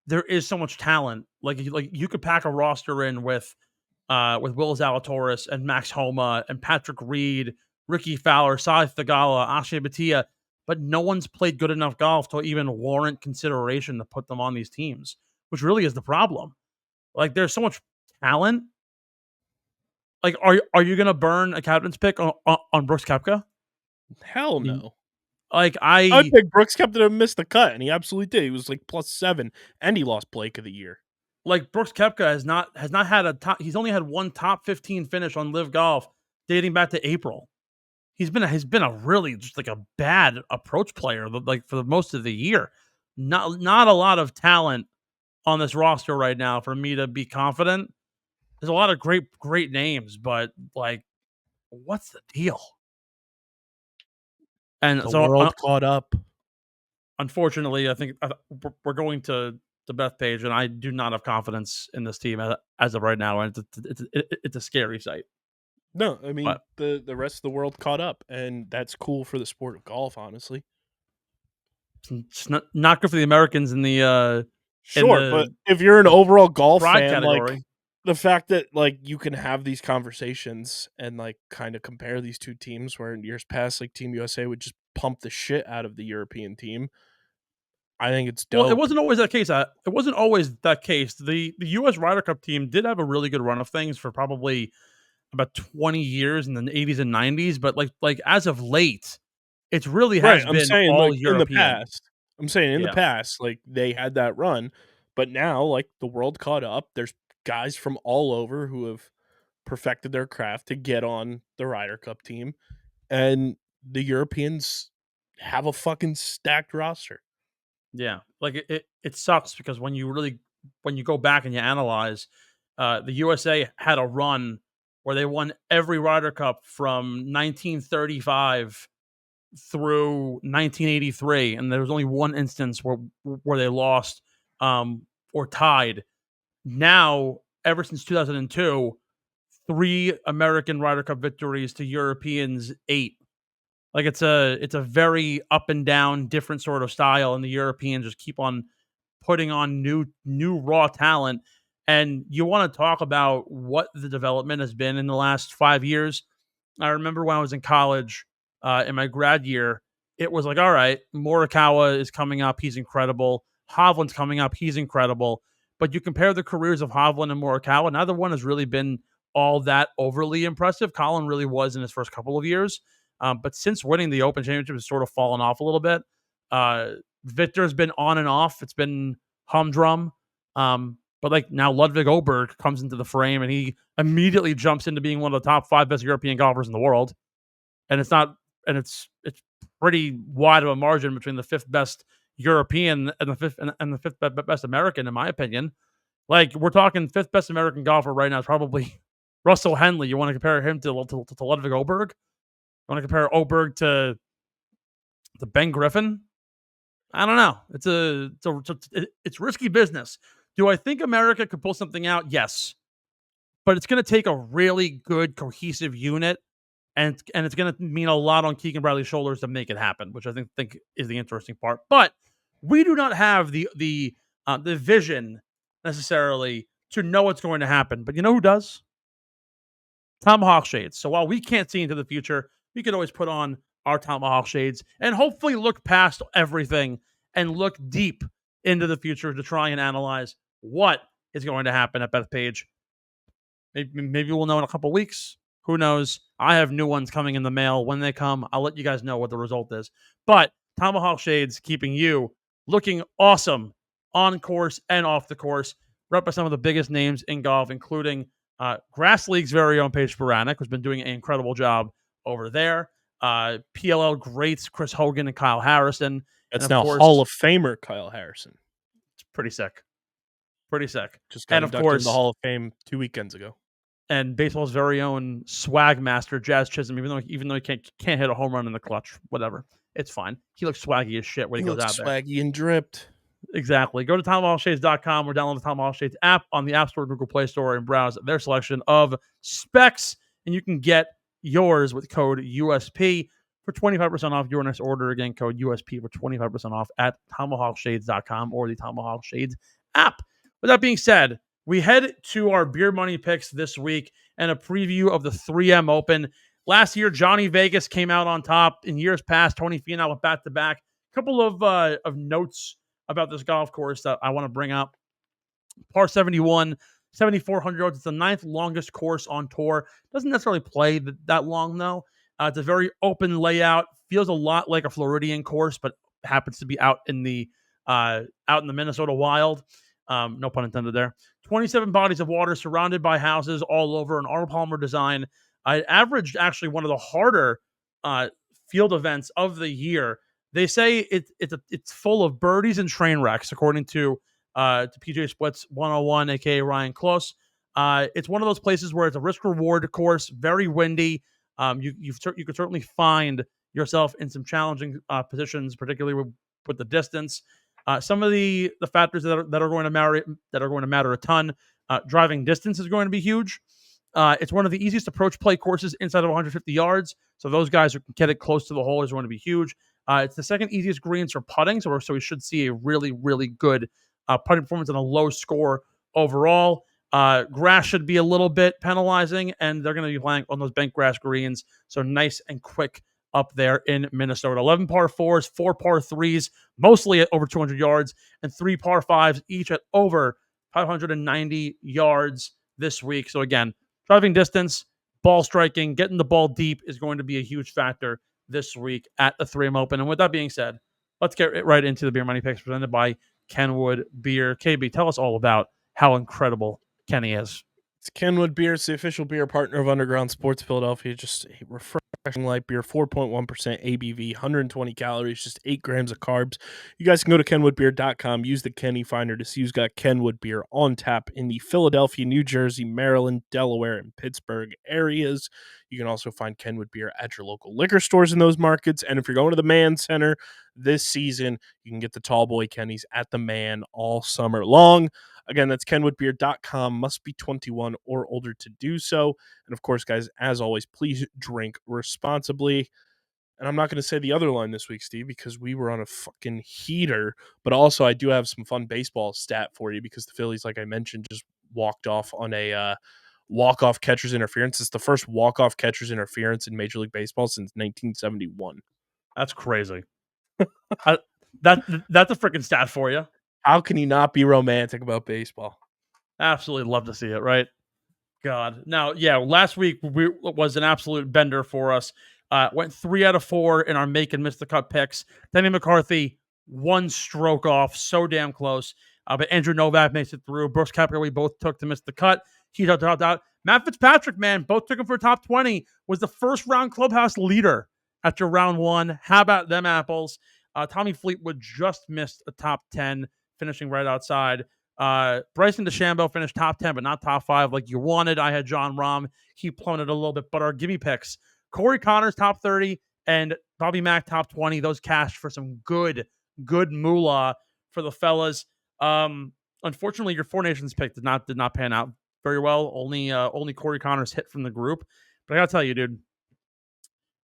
there is so much talent. Like you could pack a roster in with Will Zalatoris and Max Homa and Patrick Reed, Ricky Fowler, Sai Thagala, Akshay Bhatia, but no one's played good enough golf to even warrant consideration to put them on these teams, which really is the problem. Like, there's so much talent. Like, are you gonna burn a captain's pick on Brooks Koepka? Hell no. Like, I picked Brooks Koepka to miss the cut, and he absolutely did. He was like +7, and he lost Blake of the Year. Like, Brooks Koepka has not had a top. He's only had one top 15 finish on LIVGolf dating back to April. He's been a really just like a bad approach player, like, for most of the year. Not a lot of talent on this roster right now for me to be confident. There's a lot of great names, but like, what's the deal? And The so world caught up. Unfortunately, I think we're going to Bethpage, and I do not have confidence in this team as of right now, and it's a scary sight. No, I mean, the rest of the world caught up, and that's cool for the sport of golf, honestly. It's not good for the Americans in the sure, but if you're an overall golf fan, category, like, the fact that, like, you can have these conversations and, like, kind of compare these two teams, where in years past, like, Team USA would just pump the shit out of the European team. I think it's dope. Well, it wasn't always that case. It wasn't always that case. The U.S. Ryder Cup team did have a really good run of things for probably about 20 years in the 80s and 90s, but like as of late, it's really has been all like, European. In the past. I'm saying in the past, like, they had that run, but now, like, the world caught up. There's guys from all over who have perfected their craft to get on the Ryder Cup team, and the Europeans have a fucking stacked roster. Yeah, like it sucks because when you go back and you analyze, the USA had a run where they won every Ryder Cup from 1935 through 1983, and there was only one instance where they lost or tied. Now, ever since 2002, 3 American Ryder Cup victories to Europeans 8. Like, it's a very up and down, different sort of style, and the Europeans just keep on putting on new raw talent. And you want to talk about what the development has been in the last 5 years. I remember when I was in college, in my grad year, it was like, all right, Morikawa is coming up. He's incredible. Hovland's coming up. He's incredible. But you compare the careers of Hovland and Morikawa, neither one has really been all that overly impressive. Colin really was in his first couple of years. But since winning the Open Championship, it's sort of fallen off a little bit. Victor's been on and off. It's been humdrum. But like now Ludwig Åberg comes into the frame, and he immediately jumps into being one of the top 5 best European golfers in the world. And it's pretty wide of a margin between the 5th best European and the 5th best American, in my opinion. Like, we're talking 5th best American golfer right now is probably Russell Henley. You want to compare him to Ludwig Åberg? You want to compare Åberg to Ben Griffin? I don't know. It's risky business. Do I think America could pull something out? Yes. But it's going to take a really good, cohesive unit, and it's going to mean a lot on Keegan Bradley's shoulders to make it happen, which I think is the interesting part. But we do not have the vision necessarily to know what's going to happen. But you know who does? Tomahawk shades. So while we can't see into the future, we can always put on our Tomahawk shades and hopefully look past everything and look deep into the future to try and analyze what is going to happen at Bethpage. Maybe we'll know in a couple of weeks. Who knows? I have new ones coming in the mail. When they come, I'll let you guys know what the result is. But Tomahawk shades keeping you looking awesome on course and off the course. Rep by some of the biggest names in golf, including Grass League's very own Paige Sporanic, who's been doing an incredible job over there. PLL greats Chris Hogan and Kyle Harrison. That's and of now course, Hall of Famer Kyle Harrison. It's pretty sick. Pretty sick. Just got And of inducted in course, the Hall of Fame 2 weekends ago. and baseball's very own swag master, Jazz Chisholm, even though he can't hit a home run in the clutch, whatever. It's fine. He looks swaggy as shit when he goes out there. Swaggy and dripped. Exactly. Go to TomahawkShades.com or download the Tomahawk Shades app on the App Store, Google Play Store, and browse their selection of specs. And you can get yours with code USP for 25% off your next order. Again, code USP for 25% off at TomahawkShades.com or the Tomahawk Shades app. With that being said, we head to our beer money picks this week and a preview of the 3M Open. Last year, Johnny Vegas came out on top. In years past, Tony Finau went back-to-back. A couple of notes about this golf course that I want to bring up. Par 71, 7,400 yards. It's the 9th longest course on tour. Doesn't necessarily play that long, though. It's a very open layout. Feels a lot like a Floridian course, but happens to be out in the Minnesota wild. No pun intended there. 27 bodies of water surrounded by houses all over, an Arnold Palmer design. I averaged actually one of the harder field events of the year. They say it's full of birdies and train wrecks, according to PGA Splits 101, aka Ryan Close. It's one of those places where it's a risk-reward course, very windy. You could certainly find yourself in some challenging positions, particularly with the distance. Some of the factors that are going to matter a ton. Driving distance is going to be huge. It's one of the easiest approach play courses inside of 150 yards. So those guys who can get it close to the hole is going to be huge. It's the second easiest greens for putting, so we should see a really, really good putting performance and a low score overall. Grass should be a little bit penalizing, and they're going to be playing on those bent grass greens, so nice and quick up there in Minnesota. 11 par 4s, 4 par 3s, mostly at over 200 yards, and 3 par 5s, each at over 590 yards this week. So again, driving distance, ball striking, getting the ball deep is going to be a huge factor this week at the 3M Open. And with that being said, let's get right into the beer money picks presented by Kenwood Beer. KB, tell us all about how incredible Kenny is. It's Kenwood Beer. It's the official beer partner of Underground Sports Philadelphia. Just a refreshing light beer, 4.1% ABV, 120 calories, just 8 grams of carbs. You guys can go to kenwoodbeer.com, use the Kenny Finder to see who's got Kenwood Beer on tap in the Philadelphia, New Jersey, Maryland, Delaware, and Pittsburgh areas. You can also find Kenwood Beer at your local liquor stores in those markets. And if you're going to the Man Center this season, you can get the Tall Boy Kenny's at the Man all summer long. Again, that's kenwoodbeer.com. Must be 21 or older to do so. And of course, guys, as always, please drink responsibly. And I'm not going to say the other line this week, Steve, because we were on a fucking heater. But also, I do have some fun baseball stat for you because the Phillies, like I mentioned, just walked off on a walk-off catcher's interference. It's the first walk-off catcher's interference in Major League Baseball since 1971. That's crazy. That's a freaking stat for you. How can you not be romantic about baseball? Absolutely love to see it, right? God. Now, yeah, last week was an absolute bender for us. Went 3 out of 4 in our make and miss the cut picks. Denny McCarthy, 1 stroke off, so damn close. But Andrew Novak makes it through. Brooks Koepka, we both took to miss the cut. He dropped out. Matt Fitzpatrick, man, both took him for a top 20. Was the first round clubhouse leader after round 1. How about them apples? Tommy Fleetwood just missed a top 10. Finishing right outside. Bryson DeChambeau finished top 10, but not top 5 like you wanted. I had John Rahm. He plummeted a little bit, but our gimme picks. Corey Connors, top 30, and Bobby Mack, top 20. Those cashed for some good moolah for the fellas. Unfortunately, your Four Nations pick did not pan out very well. Only Corey Connors hit from the group. But I gotta tell you, dude,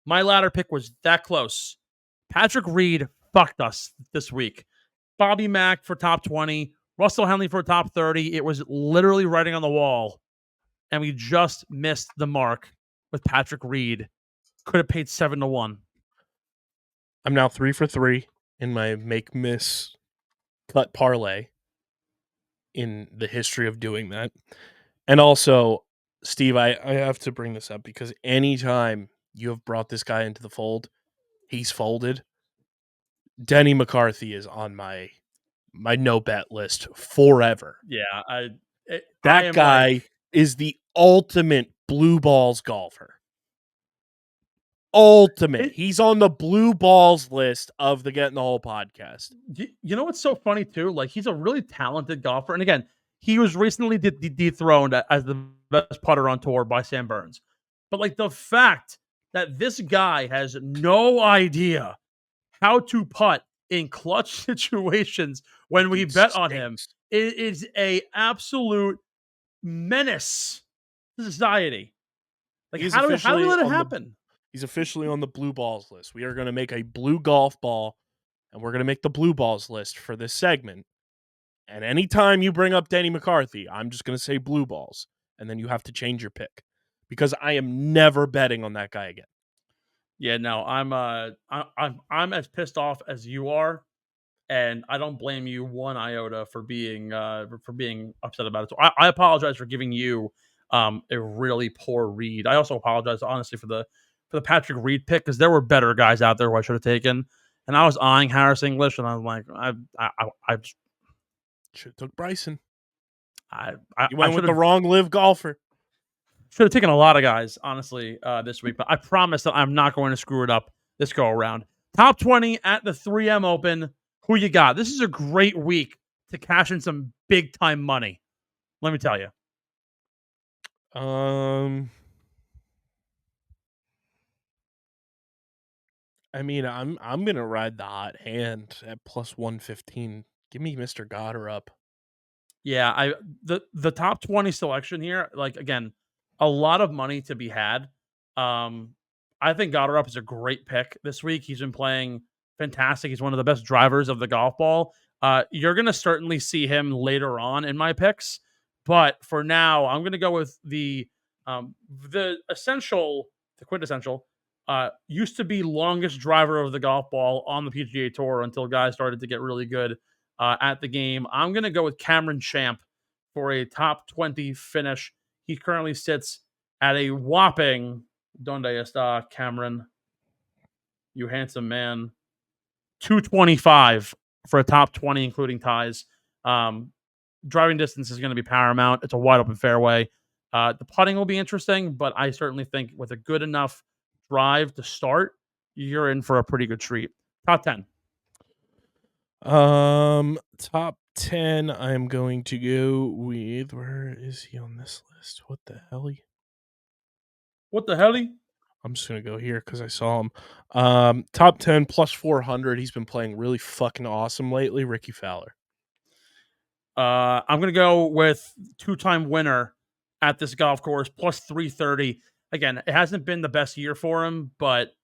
my ladder pick was that close. Patrick Reed fucked us this week. Bobby Mack for top 20, Russell Henley for top 30. It was literally writing on the wall, and we just missed the mark with Patrick Reed. Could have paid 7-1. I'm now 3 for 3 in my make-miss cut parlay in the history of doing that. And also, Steve, I have to bring this up because anytime you have brought this guy into the fold, he's folded. Denny McCarthy is on my no bet list forever. Yeah, that guy is the ultimate blue balls golfer. ultimate. He's on the blue balls list of the Get in the Hole podcast. You know what's so funny too? Like, he's a really talented golfer, and again, he was recently dethroned as the best putter on tour by Sam Burns. But like, the fact that this guy has no idea how to putt in clutch situations when we bet on him, it is a absolute menace to society. Like, how do we let it happen? He's officially on the blue balls list. We are going to make a blue golf ball, and we're going to make the blue balls list for this segment. And anytime you bring up Danny McCarthy, I'm just going to say blue balls, and then you have to change your pick because I am never betting on that guy again. Yeah, no, I'm as pissed off as you are, and I don't blame you one iota for being upset about it. So I apologize for giving you a really poor read. I also apologize honestly for the Patrick Reed pick, because there were better guys out there who I should have taken, and I was eyeing Harris English, and I was like, I just should have took Bryson. You went with the wrong live golfer. Should have taken a lot of guys, honestly, this week, but I promise that I'm not going to screw it up this go around. Top 20 at the 3M Open. Who you got? This is a great week to cash in some big time money. Let me tell you. I mean, I'm gonna ride the hot hand at plus 115. Give me Mr. Goddard up. Yeah, the top 20 selection here, like, again, a lot of money to be had. I think Goddard is a great pick this week. He's been playing fantastic. He's one of the best drivers of the golf ball. You're going to certainly see him later on in my picks, but for now, I'm going to go with the quintessential, used to be longest driver of the golf ball on the PGA Tour until guys started to get really good at the game. I'm going to go with Cameron Champ for a top 20 finish. He currently sits at a whopping, donde está, Cameron? You handsome man. 225 for a top 20, including ties. Driving distance is going to be paramount. It's a wide open fairway. The putting will be interesting, but I certainly think with a good enough drive to start, you're in for a pretty good treat. Top 10. Top 10, I'm going to go with, where is he on this list? What the hell? I'm just going to go here because I saw him. Top 10 plus 400. He's been playing really fucking awesome lately. Ricky Fowler. I'm going to go with two-time winner at this golf course, plus 330. Again, it hasn't been the best year for him, but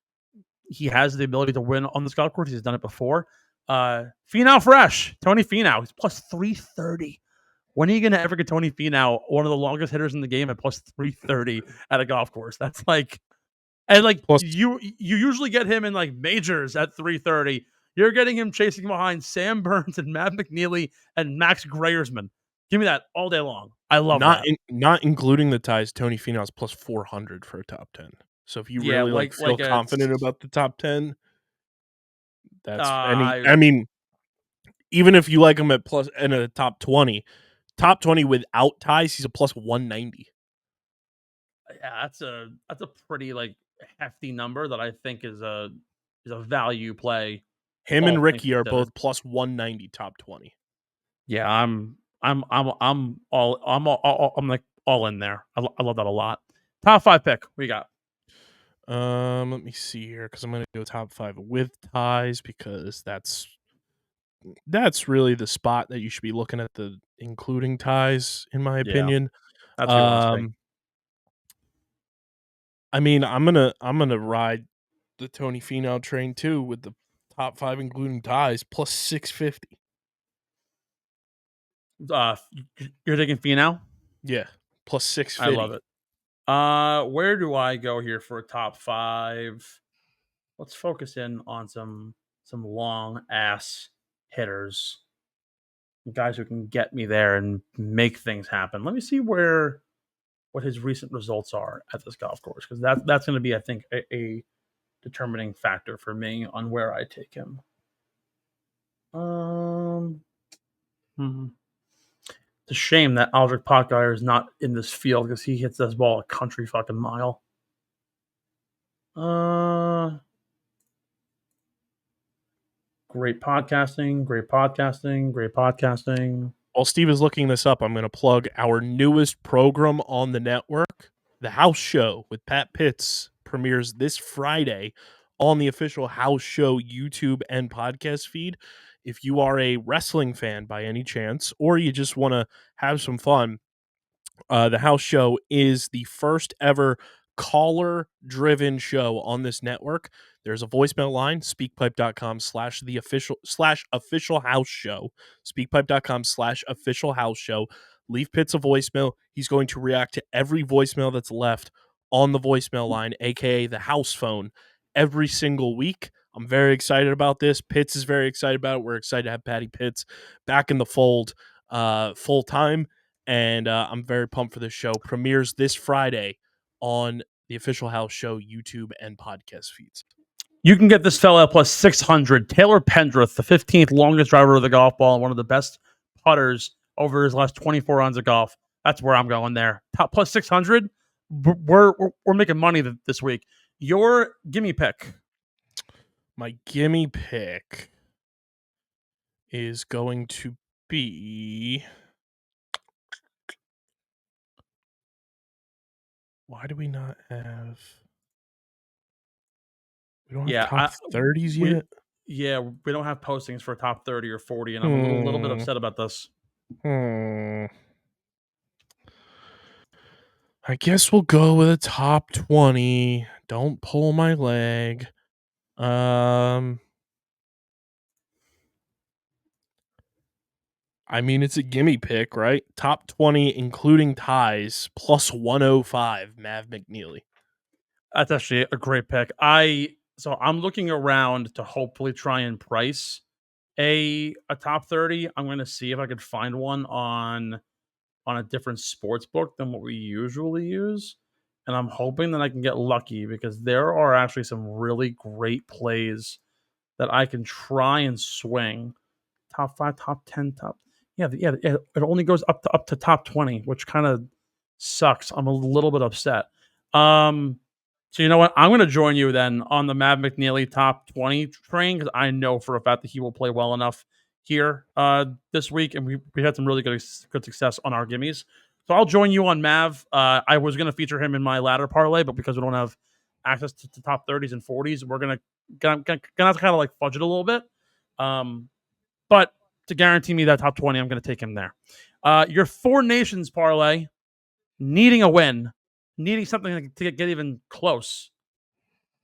he has the ability to win on this golf course. He's done it before. Finau Fresh, Tony Finau, he's plus 330. When are you going to ever get Tony Finau, one of the longest hitters in the game, at plus 330 at a golf course? That's like, and like, plus, you usually get him in like majors at 330. You're getting him chasing behind Sam Burns and Matt McNeely and Max Greyersman. Give me that all day long. I love that. Not including the ties, Tony Finau's plus 400 for a top 10. So if you really feel confident about the top 10, that's I mean, even if you like him at plus in a top 20 without ties, he's a plus 190. Yeah, that's a pretty like hefty number that I think is a value play. Him and Ricky are both plus 190 top 20. Yeah, I'm like all in there. I love that a lot. Top 5 pick. What you got? Let me see here, because I'm going to go top 5 with ties, because that's really the spot that you should be looking at, the including ties, in my opinion. That's realistic. I mean, I'm gonna ride the Tony Finau train too with the top 5 including ties plus 650. You're taking Finau? Yeah, plus 650. I love it. Where do I go here for a top 5? Let's focus in on some long ass hitters, guys who can get me there and make things happen. Let me see what his recent results are at this golf course, because that's going to be, I think, a determining factor for me on where I take him. It's a shame that Aldrich Potgeier is not in this field, because he hits this ball a country fucking mile. Great podcasting. Great podcasting. Great podcasting. While Steve is looking this up, I'm going to plug our newest program on the network, The House Show with Pat Pitts, premieres this Friday on the official House Show YouTube and podcast feed. If you are a wrestling fan by any chance, or you just want to have some fun, The House Show is the first ever caller-driven show on this network. There's a voicemail line, speakpipe.com/official house show, speakpipe.com/official house show. Leave Pitts a voicemail. He's going to react to every voicemail that's left on the voicemail line, aka the house phone, every single week. I'm very excited about this. Pitts is very excited about it. We're excited to have Patty Pitts back in the fold full time. And I'm very pumped for this show. Premieres this Friday on the official House Show YouTube and podcast feeds. You can get this fella at plus 600. Taylor Pendrith, the 15th longest driver of the golf ball and one of the best putters over his last 24 rounds of golf. That's where I'm going there. Top plus 600. We're making money this week. Your gimme pick. My gimme pick is going to be... Why do we not have... We don't have top 30s yet? Yeah, we don't have postings for top 30 or 40, and I'm a little bit upset about this. I guess we'll go with a top 20. Don't pull my leg. I mean, it's a gimme pick, right? Top 20, including ties, plus 105, Mav McNeely. That's actually a great pick. I'm looking around to hopefully try and price a top 30. I'm going to see if I could find one on a different sports book than what we usually use. And I'm hoping that I can get lucky because there are actually some really great plays that I can try and swing. Top 5, top 10, top. Yeah, it only goes up to top 20, which kind of sucks. I'm a little bit upset. So you know what? I'm going to join you then on the Mav McNeely top 20 train because I know for a fact that he will play well enough here this week, and we had some really good success on our gimmies. So I'll join you on Mav. I was going to feature him in my ladder parlay, but because we don't have access to top 30s and 40s, we're gonna have to kind of like fudge it a little bit. But to guarantee me that top 20, I'm going to take him there. Your Four Nations parlay, needing a win, needing something to get even close.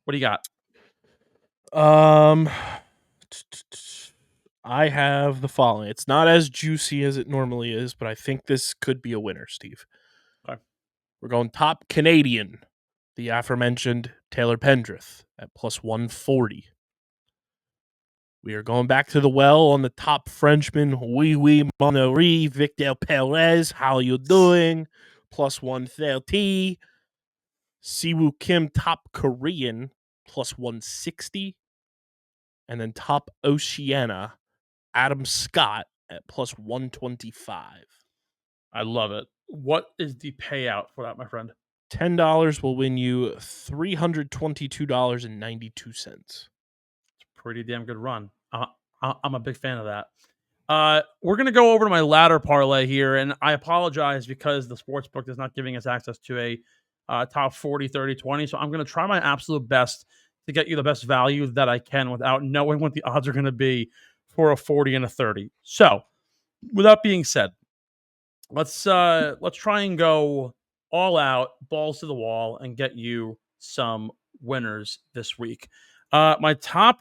What do you got? I have the following. It's not as juicy as it normally is, but I think this could be a winner, Steve. Okay. We're going top Canadian, the aforementioned Taylor Pendrith at plus 140. We are going back to the well on the top Frenchman, Monnery, Victor Perez. How you doing? Plus 130. Siwoo Kim, top Korean, plus 160. And then top Oceania, Adam Scott at plus 125. I love it. What is the payout for that, my friend? $10 will win you $322.92. It's a pretty damn good run. I'm a big fan of that. We're going to go over to my ladder parlay here, and I apologize because the sportsbook is not giving us access to a top 40, 30, 20. So I'm going to try my absolute best to get you the best value that I can without knowing what the odds are going to be for a 40 and a 30. So with that being said, let's try and go all out, balls to the wall, and get you some winners this week. My top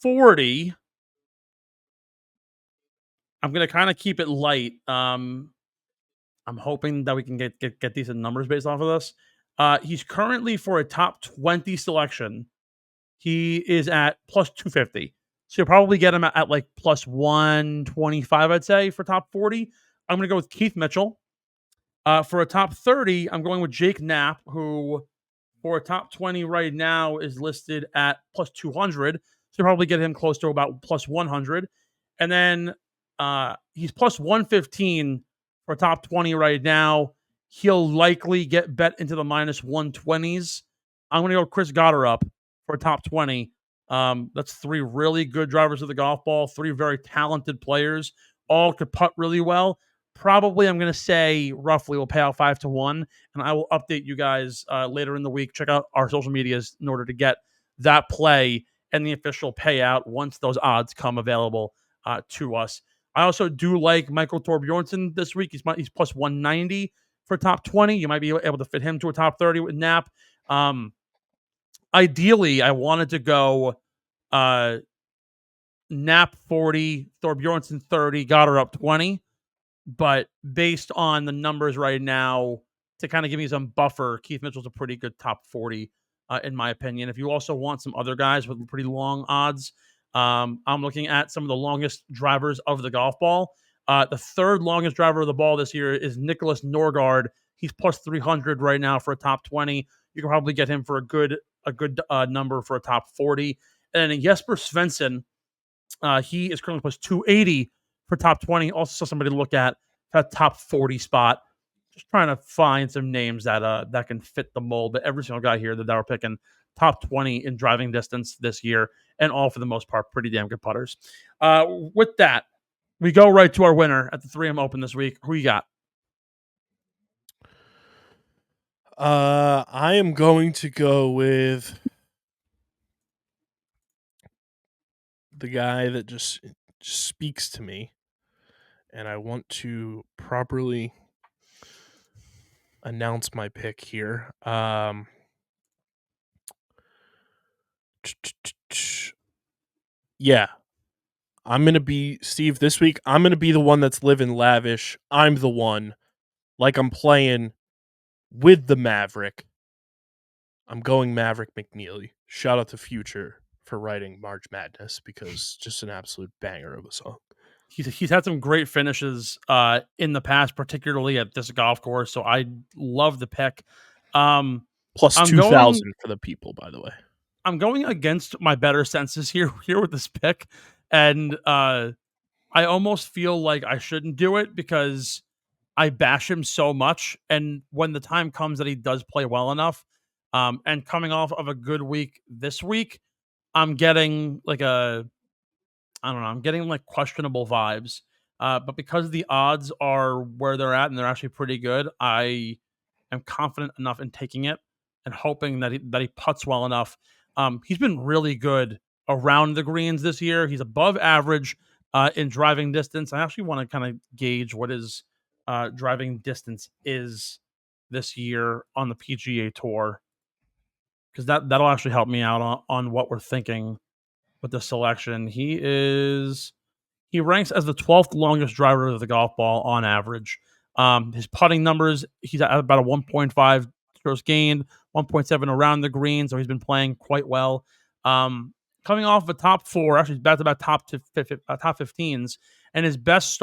40, I'm going to kind of keep it light. I'm hoping that we can get decent numbers based off of this. He's currently, for a top 20 selection, he is at plus 250. So you'll probably get him at like plus 125, I'd say, for top 40. I'm going to go with Keith Mitchell. For a top 30, I'm going with Jake Knapp, who for a top 20 right now is listed at plus 200. So you'll probably get him close to about plus 100. And then he's plus 115 for top 20 right now. He'll likely get bet into the minus 120s I'm going to go Chris Gotterup for a top 20. That's 3 really good drivers of the golf ball, 3 very talented players, all could putt really well. Probably, I'm going to say roughly will pay out 5-1, and I will update you guys later in the week. Check out our social medias in order to get that play and the official payout once those odds come available to us. I also do like Michael Thorbjornsen this week. He's plus 190 for top 20. You might be able to fit him to a top 30 with Knapp. Ideally, I wanted to go Knapp 40, Thorbjornsen 30, Gotterup 20. But based on the numbers right now, to kind of give me some buffer, Keith Mitchell's a pretty good top 40, in my opinion. If you also want some other guys with pretty long odds, I'm looking at some of the longest drivers of the golf ball. The 3rd longest driver of the ball this year is Nicholas Norgard. He's plus 300 right now for a top 20. You can probably get him for a good number for a top 40. And then Jesper Svensson, he is currently plus 280 for top 20. Also, somebody to look at that top 40 spot. Just trying to find some names that can fit the mold. But every single guy here that we're picking top 20 in driving distance this year, and all for the most part pretty damn good putters. With that, we go right to our winner at the 3M Open this week. Who you got? I am going to go with the guy that just speaks to me, and I want to properly announce my pick here. Yeah. I'm going to be, Steve, this week, I'm going to be the one that's living lavish. I'm the one. Like I'm playing with the Maverick. I'm going Maverick McNeely. Shout out to Future for writing March Madness, because just an absolute banger of a song. He's had some great finishes in the past, particularly at this golf course. So I love the pick. Plus 2,000 for the people, by the way. I'm going against my better senses here with this pick, and I almost feel like I shouldn't do it because I bash him so much. And when the time comes that he does play well enough, and coming off of a good week this week, I'm getting I'm getting like questionable vibes. But because the odds are where they're at and they're actually pretty good, I am confident enough in taking it and hoping that he putts well enough. He's been really good around the greens this year. He's above average in driving distance. I actually want to kind of gauge what his driving distance is this year on the PGA Tour, because that'll actually help me out on what we're thinking with the selection. He ranks as the 12th longest driver of the golf ball on average. His putting numbers, he's at about a 1.5 strokes gained, 1.7 around the green, so he's been playing quite well. Coming off of a top 4, actually he's back to back top 15s, and his best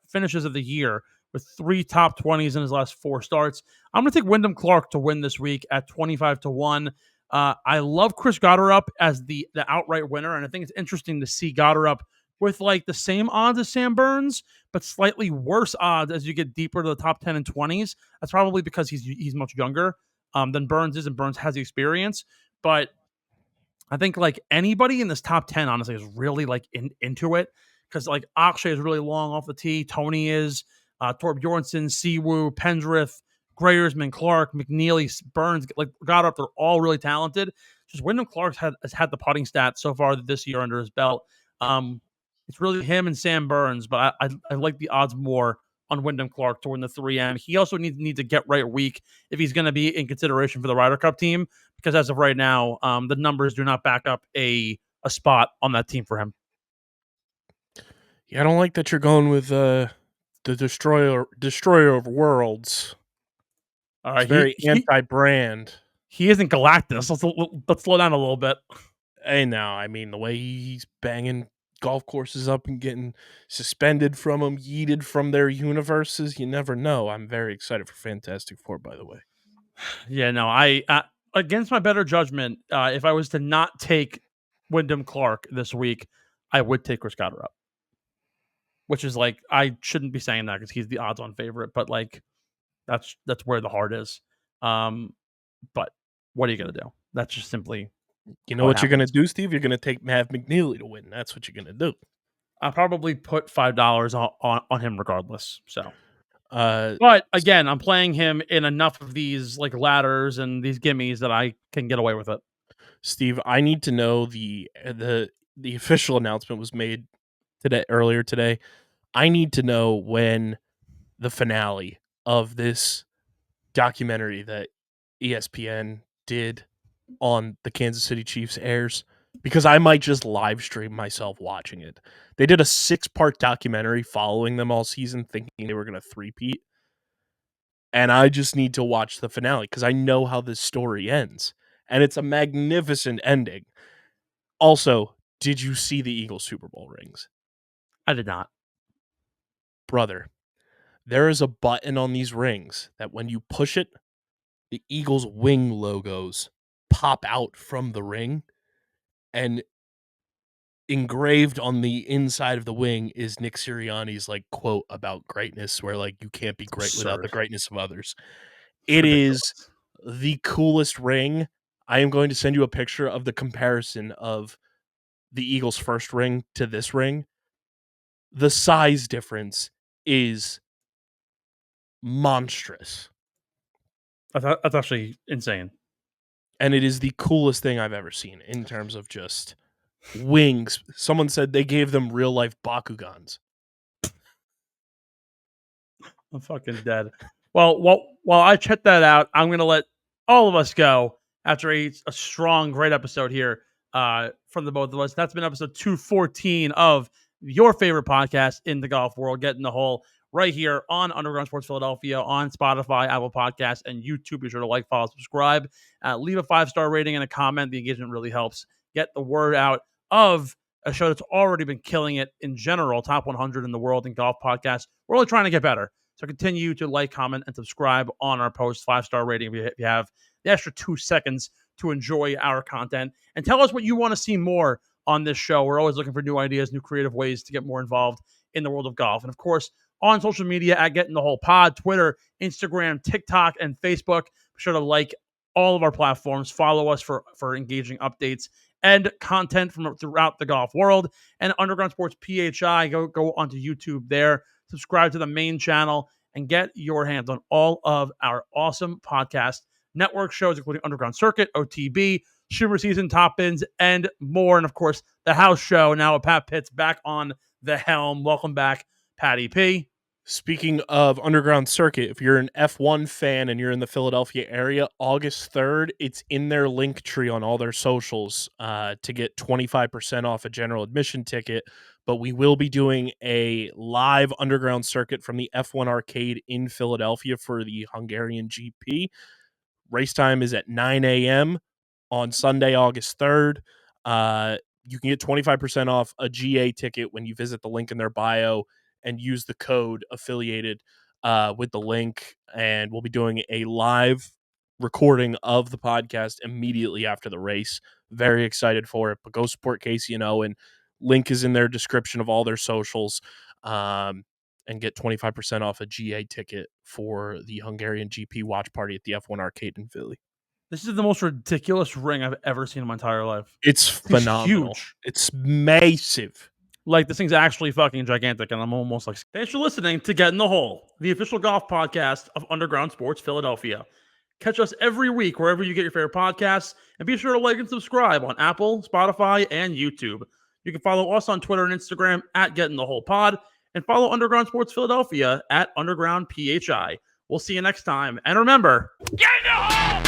finishes of the year with 3 top 20s in his last 4 starts. I'm going to take Wyndham Clark to win this week at 25-1. I love Chris Gotterup as the outright winner, and I think it's interesting to see Gotterup with like the same odds as Sam Burns, but slightly worse odds as you get deeper to the top 10 and 20s. That's probably because he's much younger than Burns is, and Burns has the experience. But I think like anybody in this top 10, honestly, is really like into it, because like Akshay is really long off the tee. Tony is, Thorbjornsen, Siwoo, Pendrith, Greyersman, Clark, McNeely, Burns, like Gotterup, they're all really talented. Just Wyndham Clark has had the putting stats so far this year under his belt. It's really him and Sam Burns, but I like the odds more on Wyndham Clark to win the 3M. He also needs to get right week if he's going to be in consideration for the Ryder Cup team, because as of right now, the numbers do not back up a spot on that team for him. Yeah, I don't like that you're going with the destroyer of worlds. All right, very anti-brand. He isn't Galactus. Let's slow down a little bit. Hey, now, I mean, the way he's banging golf courses up and getting suspended from them, yeeted from their universes, you never know. I'm very excited for Fantastic Four, by the way. Yeah, no, I against my better judgment, if I was to not take Wyndham Clark this week, I would take Chris Gotterup. Which is like, I shouldn't be saying that because he's the odds-on favorite, but like that's where the heart is. But what are you going to do? That's just simply You know What what you're going to happens? do, Steve? You're going to take Mav McNeely to win. That's what you're going to do. I'll probably put $5 on him regardless. So, Uh, but again, I'm playing him in enough of these like ladders and these gimmies that I can get away with it. Steve, I need to know the official announcement was made earlier today. I need to know when the finale of this documentary that ESPN did on the Kansas City Chiefs airs, because I might just live stream myself watching it. They did a 6-part documentary following them all season, thinking they were going to three-peat. And I just need to watch the finale because I know how this story ends. And it's a magnificent ending. Also, did you see the Eagles Super Bowl rings? I did not. Brother, there is a button on these rings that when you push it, the Eagles wing logos pop out from the ring, and engraved on the inside of the wing is Nick Sirianni's like quote about greatness, where like you can't be great without the Absurd. greatness of others. It's It is ridiculous. the coolest ring. I am going to send you a picture of the comparison of the Eagles' first ring to this ring. The size difference is monstrous. That's actually insane. And it is the coolest thing I've ever seen in terms of just wings. Someone said they gave them real life Bakugans. I'm fucking dead. Well, while I check that out, I'm going to let all of us go after a strong, great episode here from the both of us. That's been episode 214 of your favorite podcast in the golf world, Get in the Hole, right here on Underground Sports Philadelphia, on Spotify, Apple Podcasts, and YouTube. Be sure to like, follow, subscribe. Leave a 5-star rating and a comment. The engagement really helps get the word out of a show that's already been killing it in general, top 100 in the world in golf podcasts. We're only trying to get better. So continue to like, comment, and subscribe on our post. 5-star rating if you have the extra 2 seconds to enjoy our content. And tell us what you want to see more on this show. We're always looking for new ideas, new creative ways to get more involved in the world of golf. And of course, on social media at Getting the Whole Pod, Twitter, Instagram, TikTok, and Facebook. Be sure to like all of our platforms. Follow us for engaging updates and content from throughout the golf world. And Underground Sports PHI, go onto YouTube there. Subscribe to the main channel and get your hands on all of our awesome podcast network shows, including Underground Circuit, OTB, Shimmer Season, Top Bins, and more. And of course, the house show now with Pat Pitts back on the helm. Welcome back, Patty P. Speaking of Underground Circuit, if you're an F1 fan and you're in the Philadelphia area, August 3rd, it's in their link tree on all their socials to get 25% off a general admission ticket. But we will be doing a live Underground Circuit from the F1 arcade in Philadelphia for the Hungarian GP. Race time is at 9 a.m. on Sunday, August 3rd. You can get 25% off a GA ticket when you visit the link in their bio and use the code affiliated with the link. And we'll be doing a live recording of the podcast immediately after the race. Very excited for it. But go support Casey and Owen. Link is in their description of all their socials. And get 25% off a GA ticket for the Hungarian GP watch party at the F1 arcade in Philly. This is the most ridiculous ring I've ever seen in my entire life. It's phenomenal. Huge. It's massive. Like, this thing's actually fucking gigantic, and I'm almost like... Thanks for listening to Get in the Hole, the official golf podcast of Underground Sports Philadelphia. Catch us every week wherever you get your favorite podcasts, and be sure to like and subscribe on Apple, Spotify, and YouTube. You can follow us on Twitter and Instagram at Get in the Hole Pod, and follow Underground Sports Philadelphia at Underground PHI. We'll see you next time, and remember, get in the hole!